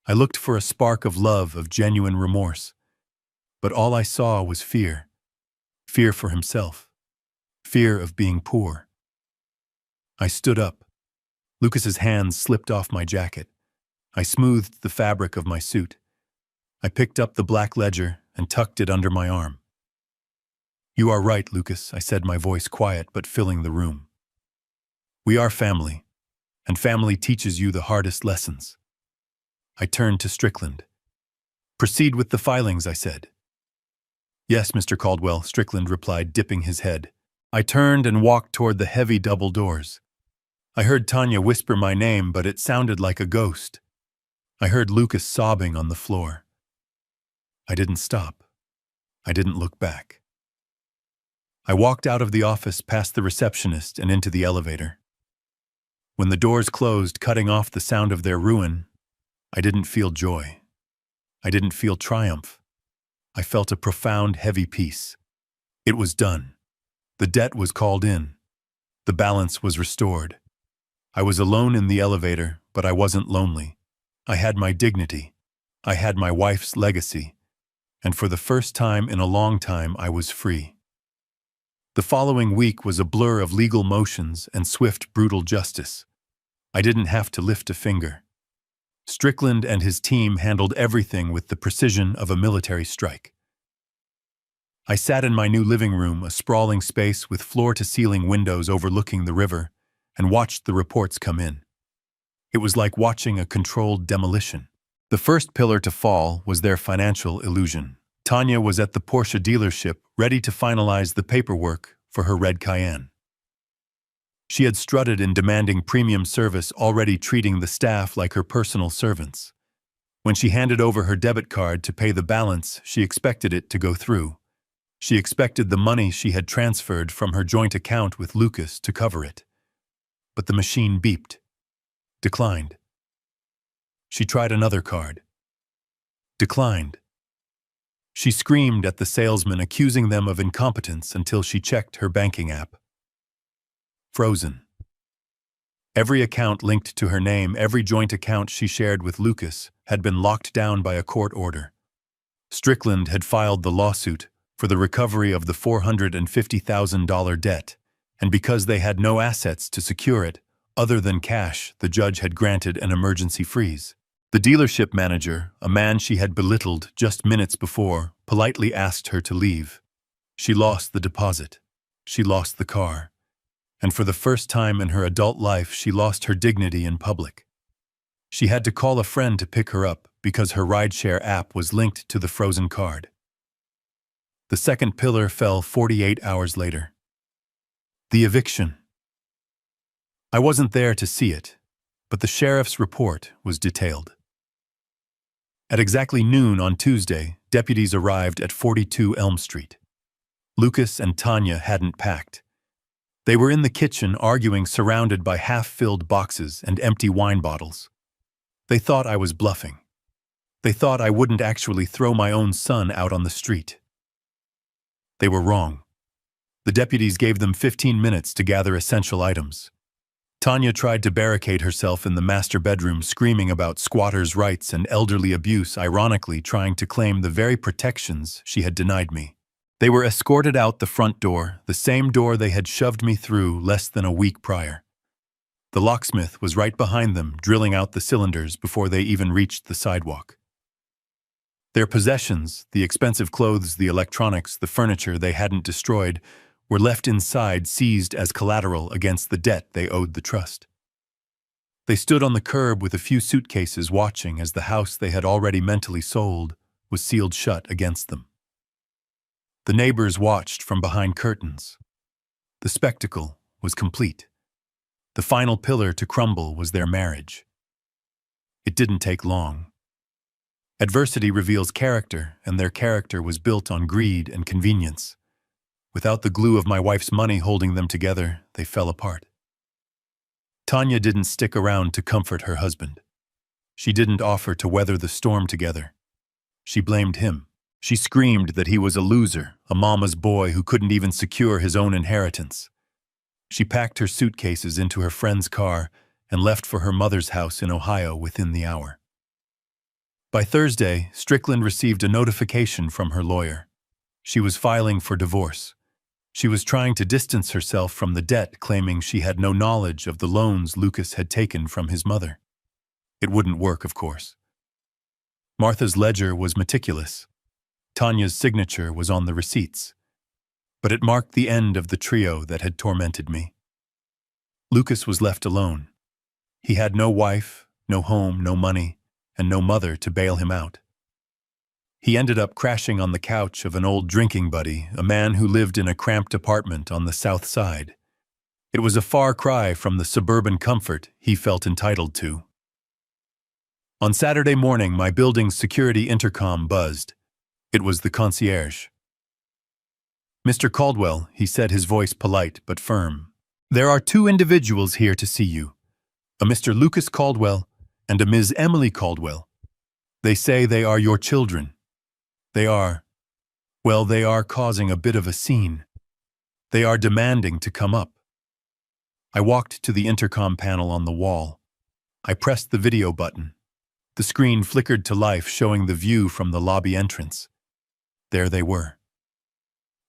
I looked for a spark of love, of genuine remorse, but all I saw was fear. Fear for himself. Fear of being poor. I stood up. Lucas's hands slipped off my jacket. I smoothed the fabric of my suit. I picked up the black ledger and tucked it under my arm. "You are right, Lucas," I said, my voice quiet but filling the room. "We are family, and family teaches you the hardest lessons." I turned to Strickland. "Proceed with the filings," I said. "Yes, Mr. Caldwell," Strickland replied, dipping his head. I turned and walked toward the heavy double doors. I heard Tanya whisper my name, but it sounded like a ghost. I heard Lucas sobbing on the floor. I didn't stop. I didn't look back. I walked out of the office past the receptionist and into the elevator. When the doors closed, cutting off the sound of their ruin, I didn't feel joy. I didn't feel triumph. I felt a profound, heavy peace. It was done. The debt was called in. The balance was restored. I was alone in the elevator, but I wasn't lonely. I had my dignity. I had my wife's legacy. And for the first time in a long time, I was free. The following week was a blur of legal motions and swift, brutal justice. I didn't have to lift a finger. Strickland and his team handled everything with the precision of a military strike. I sat in my new living room, a sprawling space with floor-to-ceiling windows overlooking the river, and watched the reports come in. It was like watching a controlled demolition. The first pillar to fall was their financial illusion. Tanya was at the Porsche dealership, ready to finalize the paperwork for her red Cayenne. She had strutted in demanding premium service, already treating the staff like her personal servants. When she handed over her debit card to pay the balance, she expected it to go through. She expected the money she had transferred from her joint account with Lucas to cover it. But the machine beeped. Declined. She tried another card. Declined. She screamed at the salesman, accusing them of incompetence until she checked her banking app. Frozen. Every account linked to her name, every joint account she shared with Lucas, had been locked down by a court order. Strickland had filed the lawsuit for the recovery of the $450,000 debt, and because they had no assets to secure it, other than cash, the judge had granted an emergency freeze. The dealership manager, a man she had belittled just minutes before, politely asked her to leave. She lost the deposit. She lost the car. And for the first time in her adult life, she lost her dignity in public. She had to call a friend to pick her up because her rideshare app was linked to the frozen card. The second pillar fell 48 hours later. The eviction. I wasn't there to see it, but the sheriff's report was detailed. At exactly noon on Tuesday, deputies arrived at 42 Elm Street. Lucas and Tanya hadn't packed. They were in the kitchen arguing, surrounded by half-filled boxes and empty wine bottles. They thought I was bluffing. They thought I wouldn't actually throw my own son out on the street. They were wrong. The deputies gave them 15 minutes to gather essential items. Tanya tried to barricade herself in the master bedroom, screaming about squatters' rights and elderly abuse, ironically trying to claim the very protections she had denied me. They were escorted out the front door, the same door they had shoved me through less than a week prior. The locksmith was right behind them, drilling out the cylinders before they even reached the sidewalk. Their possessions, the expensive clothes, the electronics, the furniture they hadn't destroyed, were left inside, seized as collateral against the debt they owed the trust. They stood on the curb with a few suitcases, watching as the house they had already mentally sold was sealed shut against them. The neighbors watched from behind curtains. The spectacle was complete. The final pillar to crumble was their marriage. It didn't take long. Adversity reveals character, and their character was built on greed and convenience. Without the glue of my wife's money holding them together, they fell apart. Tanya didn't stick around to comfort her husband. She didn't offer to weather the storm together. She blamed him. She screamed that he was a loser, a mama's boy who couldn't even secure his own inheritance. She packed her suitcases into her friend's car and left for her mother's house in Ohio within the hour. By Thursday, Strickland received a notification from her lawyer. She was filing for divorce. She was trying to distance herself from the debt, claiming she had no knowledge of the loans Lucas had taken from his mother. It wouldn't work, of course. Martha's ledger was meticulous. Tanya's signature was on the receipts. But it marked the end of the trio that had tormented me. Lucas was left alone. He had no wife, no home, no money, and no mother to bail him out. He ended up crashing on the couch of an old drinking buddy, a man who lived in a cramped apartment on the south side. It was a far cry from the suburban comfort he felt entitled to. On Saturday morning, my building's security intercom buzzed. It was the concierge. "Mr. Caldwell," he said, his voice polite but firm. "There are two individuals here to see you, a Mr. Lucas Caldwell and a Ms. Emily Caldwell. They say they are your children. They are causing a bit of a scene. They are demanding to come up." I walked to the intercom panel on the wall. I pressed the video button. The screen flickered to life, showing the view from the lobby entrance. There they were.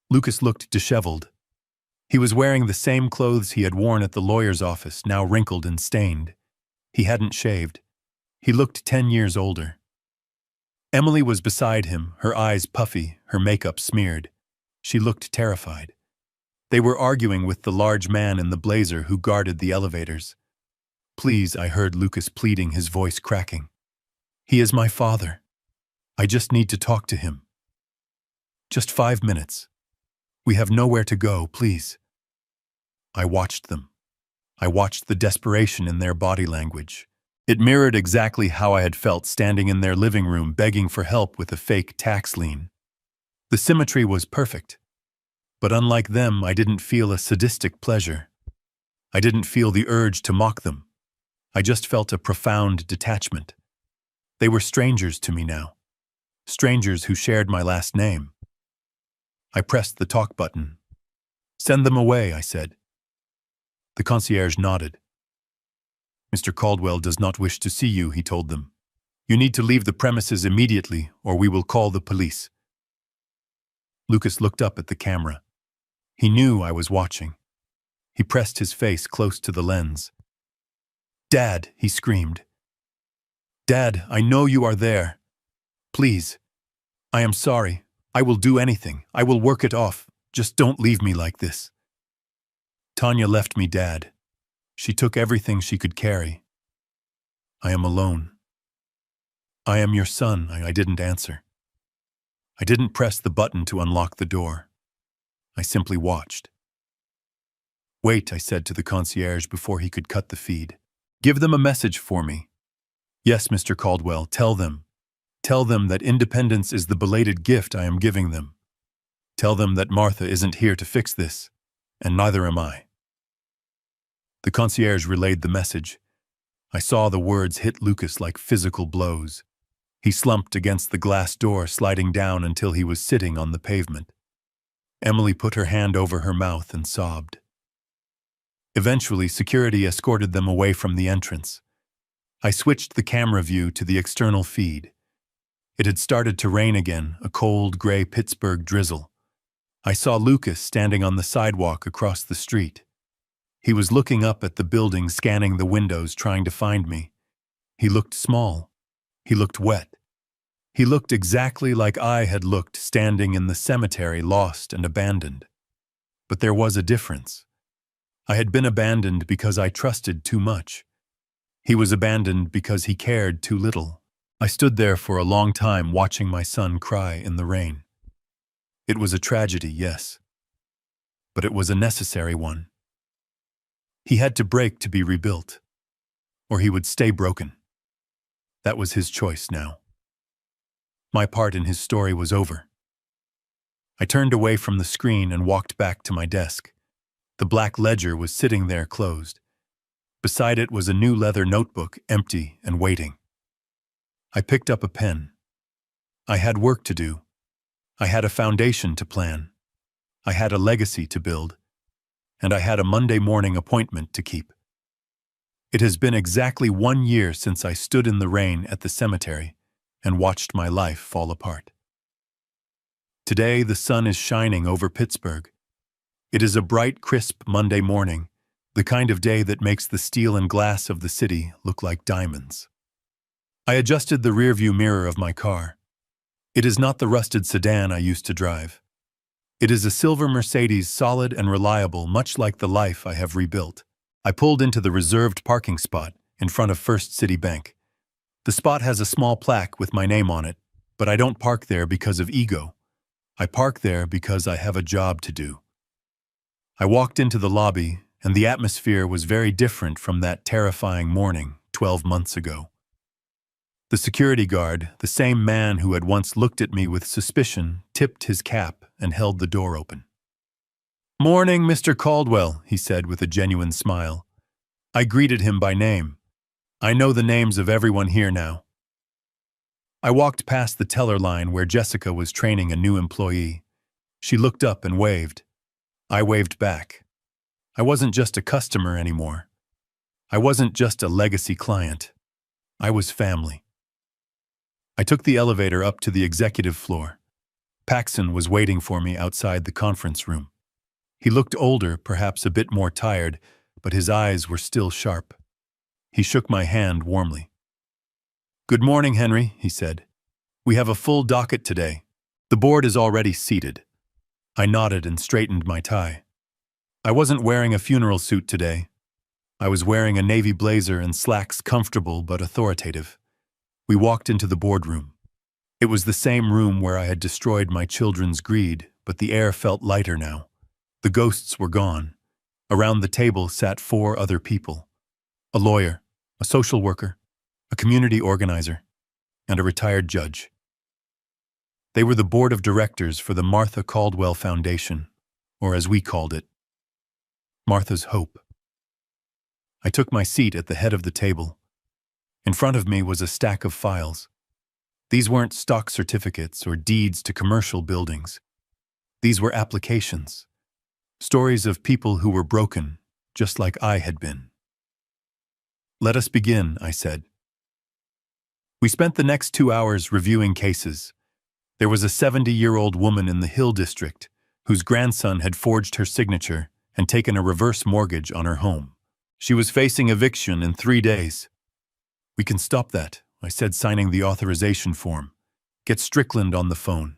Lucas looked disheveled. He was wearing the same clothes he had worn at the lawyer's office, now wrinkled and stained. He hadn't shaved. He looked 10 years older. Emily was beside him, her eyes puffy, her makeup smeared. She looked terrified. They were arguing with the large man in the blazer who guarded the elevators. "Please," I heard Lucas pleading, his voice cracking. "He is my father. I just need to talk to him. Just 5 minutes. We have nowhere to go, please." I watched them. I watched the desperation in their body language. It mirrored exactly how I had felt standing in their living room begging for help with a fake tax lien. The symmetry was perfect. But unlike them, I didn't feel a sadistic pleasure. I didn't feel the urge to mock them. I just felt a profound detachment. They were strangers to me now. Strangers who shared my last name. I pressed the talk button. "Send them away," I said. The concierge nodded. "Mr. Caldwell does not wish to see you," he told them. "You need to leave the premises immediately, or we will call the police." Lucas looked up at the camera. He knew I was watching. He pressed his face close to the lens. "Dad," he screamed. "Dad, I know you are there. Please. I am sorry. I will do anything. I will work it off. Just don't leave me like this." Tanya left me, Dad. She took everything she could carry. I am alone. "I am your son," I didn't answer. I didn't press the button to unlock the door. I simply watched. "Wait," I said to the concierge before he could cut the feed. "Give them a message for me." "Yes, Mr. Caldwell, tell them. Tell them that independence is the belated gift I am giving them. Tell them that Martha isn't here to fix this, and neither am I." The concierge relayed the message. I saw the words hit Lucas like physical blows. He slumped against the glass door, sliding down until he was sitting on the pavement. Emily put her hand over her mouth and sobbed. Eventually, security escorted them away from the entrance. I switched the camera view to the external feed. It had started to rain again, a cold, gray Pittsburgh drizzle. I saw Lucas standing on the sidewalk across the street. He was looking up at the building, scanning the windows, trying to find me. He looked small. He looked wet. He looked exactly like I had looked standing in the cemetery, lost and abandoned. But there was a difference. I had been abandoned because I trusted too much. He was abandoned because he cared too little. I stood there for a long time watching my son cry in the rain. It was a tragedy, yes. But it was a necessary one. He had to break to be rebuilt, or he would stay broken. That was his choice now. My part in his story was over. I turned away from the screen and walked back to my desk. The black ledger was sitting there closed. Beside it was a new leather notebook, empty and waiting. I picked up a pen. I had work to do. I had a foundation to plan. I had a legacy to build. And I had a Monday morning appointment to keep. It has been exactly 1 year since I stood in the rain at the cemetery and watched my life fall apart. Today, the sun is shining over Pittsburgh. It is a bright, crisp Monday morning, the kind of day that makes the steel and glass of the city look like diamonds. I adjusted the rearview mirror of my car. It is not the rusted sedan I used to drive. It is a silver Mercedes, solid and reliable, much like the life I have rebuilt. I pulled into the reserved parking spot in front of First City Bank. The spot has a small plaque with my name on it, but I don't park there because of ego. I park there because I have a job to do. I walked into the lobby, and the atmosphere was very different from that terrifying morning 12 months ago. The security guard, the same man who had once looked at me with suspicion, tipped his cap and held the door open. "Morning, Mr. Caldwell," he said with a genuine smile. I greeted him by name. I know the names of everyone here now. I walked past the teller line where Jessica was training a new employee. She looked up and waved. I waved back. I wasn't just a customer anymore. I wasn't just a legacy client. I was family. I took the elevator up to the executive floor. Paxson was waiting for me outside the conference room. He looked older, perhaps a bit more tired, but his eyes were still sharp. He shook my hand warmly. "Good morning, Henry," he said. "We have a full docket today. The board is already seated." I nodded and straightened my tie. I wasn't wearing a funeral suit today. I was wearing a navy blazer and slacks, comfortable but authoritative. We walked into the boardroom. It was the same room where I had destroyed my children's greed, but the air felt lighter now. The ghosts were gone. Around the table sat 4 other people: a lawyer, a social worker, a community organizer, and a retired judge. They were the board of directors for the Martha Caldwell Foundation, or as we called it, Martha's Hope. I took my seat at the head of the table. In front of me was a stack of files. These weren't stock certificates or deeds to commercial buildings. These were applications, stories of people who were broken, just like I had been. "Let us begin," I said. We spent the next 2 hours reviewing cases. There was a 70-year-old woman in the Hill District whose grandson had forged her signature and taken a reverse mortgage on her home. She was facing eviction in 3 days. "We can stop that," I said, signing the authorization form. "Get Strickland on the phone.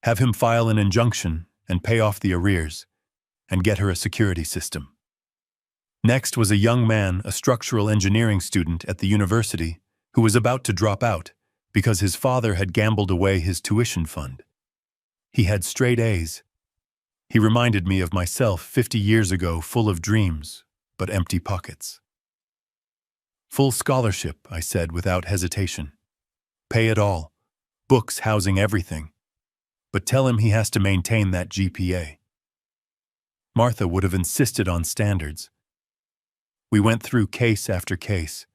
Have him file an injunction and pay off the arrears, and get her a security system." Next was a young man, a structural engineering student at the university, who was about to drop out because his father had gambled away his tuition fund. He had straight A's. He reminded me of myself 50 years ago, full of dreams, but empty pockets. "Full scholarship," I said without hesitation. "Pay it all. Books, housing, everything. But tell him he has to maintain that GPA." Martha would have insisted on standards. We went through case after case.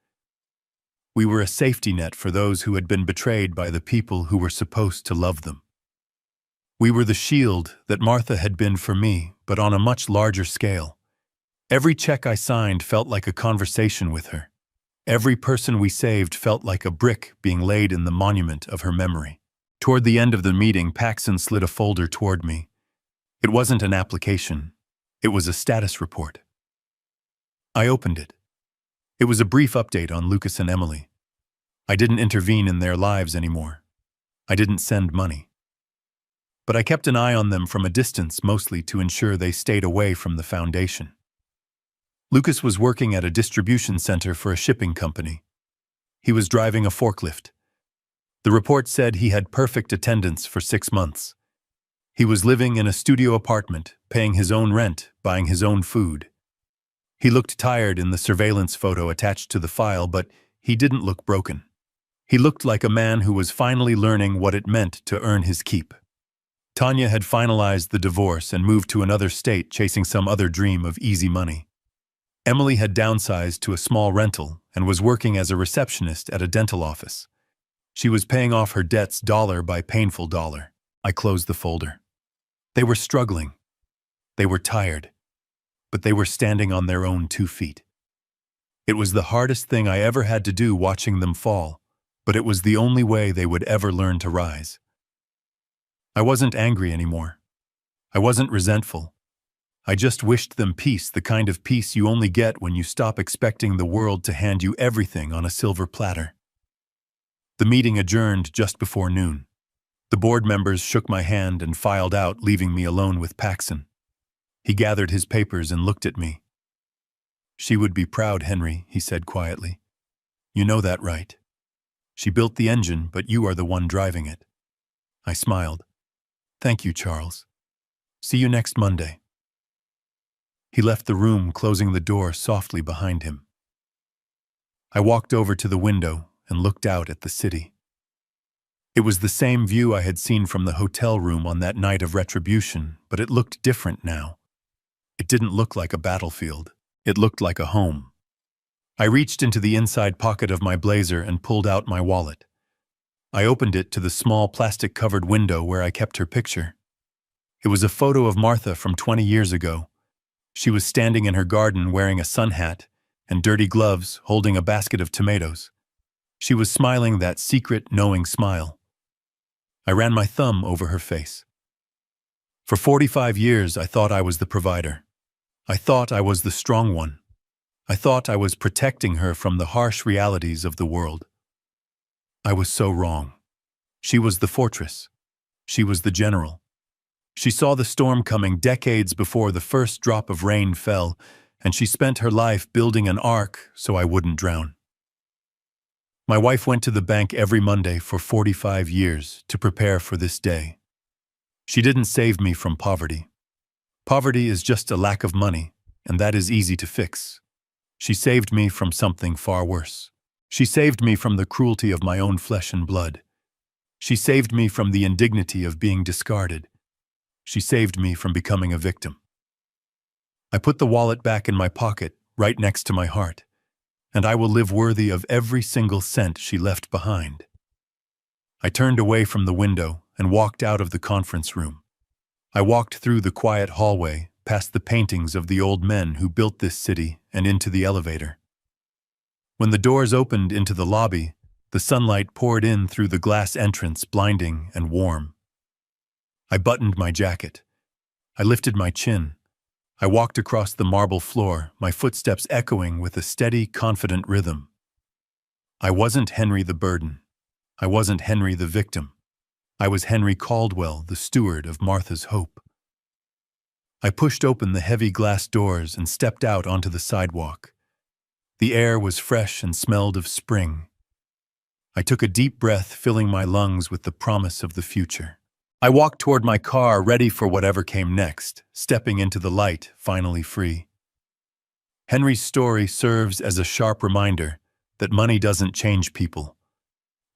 We were a safety net for those who had been betrayed by the people who were supposed to love them. We were the shield that Martha had been for me, but on a much larger scale. Every check I signed felt like a conversation with her. Every person we saved felt like a brick being laid in the monument of her memory. Toward the end of the meeting, Paxson slid a folder toward me. It wasn't an application. It was a status report. I opened it. It was a brief update on Lucas and Emily. I didn't intervene in their lives anymore. I didn't send money. But I kept an eye on them from a distance, mostly to ensure they stayed away from the foundation. Lucas was working at a distribution center for a shipping company. He was driving a forklift. The report said he had perfect attendance for 6 months. He was living in a studio apartment, paying his own rent, buying his own food. He looked tired in the surveillance photo attached to the file, but he didn't look broken. He looked like a man who was finally learning what it meant to earn his keep. Tanya had finalized the divorce and moved to another state, chasing some other dream of easy money. Emily had downsized to a small rental and was working as a receptionist at a dental office. She was paying off her debts dollar by painful dollar. I closed the folder. They were struggling. They were tired. But they were standing on their own 2 feet. It was the hardest thing I ever had to do, watching them fall, but it was the only way they would ever learn to rise. I wasn't angry anymore. I wasn't resentful. I just wished them peace, the kind of peace you only get when you stop expecting the world to hand you everything on a silver platter. The meeting adjourned just before noon. The board members shook my hand and filed out, leaving me alone with Paxson. He gathered his papers and looked at me. "She would be proud, Henry," he said quietly. "You know that, right? She built the engine, but you are the one driving it." I smiled. "Thank you, Charles. See you next Monday." He left the room, closing the door softly behind him. I walked over to the window and looked out at the city. It was the same view I had seen from the hotel room on that night of retribution, but it looked different now. It didn't look like a battlefield. It looked like a home. I reached into the inside pocket of my blazer and pulled out my wallet. I opened it to the small plastic-covered window where I kept her picture. It was a photo of Martha from 20 years ago. She was standing in her garden wearing a sun hat and dirty gloves, holding a basket of tomatoes. She was smiling that secret, knowing smile. I ran my thumb over her face. For 45 years, I thought I was the provider. I thought I was the strong one. I thought I was protecting her from the harsh realities of the world. I was so wrong. She was the fortress. She was the general. She saw the storm coming decades before the first drop of rain fell, and she spent her life building an ark so I wouldn't drown. My wife went to the bank every Monday for 45 years to prepare for this day. She didn't save me from poverty. Poverty is just a lack of money, and that is easy to fix. She saved me from something far worse. She saved me from the cruelty of my own flesh and blood. She saved me from the indignity of being discarded. She saved me from becoming a victim. I put the wallet back in my pocket, right next to my heart, and I will live worthy of every single cent she left behind. I turned away from the window and walked out of the conference room. I walked through the quiet hallway, past the paintings of the old men who built this city, and into the elevator. When the doors opened into the lobby, the sunlight poured in through the glass entrance, blinding and warm. I buttoned my jacket. I lifted my chin. I walked across the marble floor, my footsteps echoing with a steady, confident rhythm. I wasn't Henry the burden. I wasn't Henry the victim. I was Henry Caldwell, the steward of Martha's hope. I pushed open the heavy glass doors and stepped out onto the sidewalk. The air was fresh and smelled of spring. I took a deep breath, filling my lungs with the promise of the future. I walked toward my car, ready for whatever came next, stepping into the light, finally free. Henry's story serves as a sharp reminder that money doesn't change people.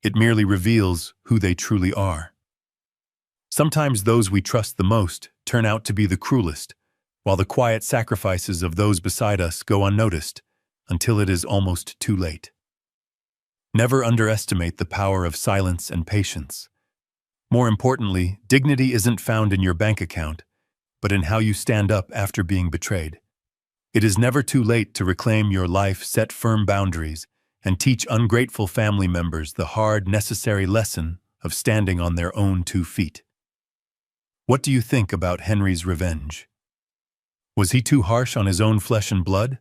It merely reveals who they truly are. Sometimes those we trust the most turn out to be the cruelest, while the quiet sacrifices of those beside us go unnoticed until it is almost too late. Never underestimate the power of silence and patience. More importantly, dignity isn't found in your bank account, but in how you stand up after being betrayed. It is never too late to reclaim your life, set firm boundaries, and teach ungrateful family members the hard, necessary lesson of standing on their own 2 feet. What do you think about Henry's revenge? Was he too harsh on his own flesh and blood?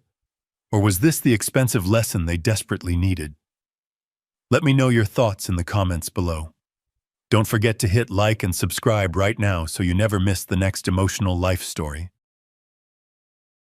Or was this the expensive lesson they desperately needed? Let me know your thoughts in the comments below. Don't forget to hit like and subscribe right now so you never miss the next emotional life story.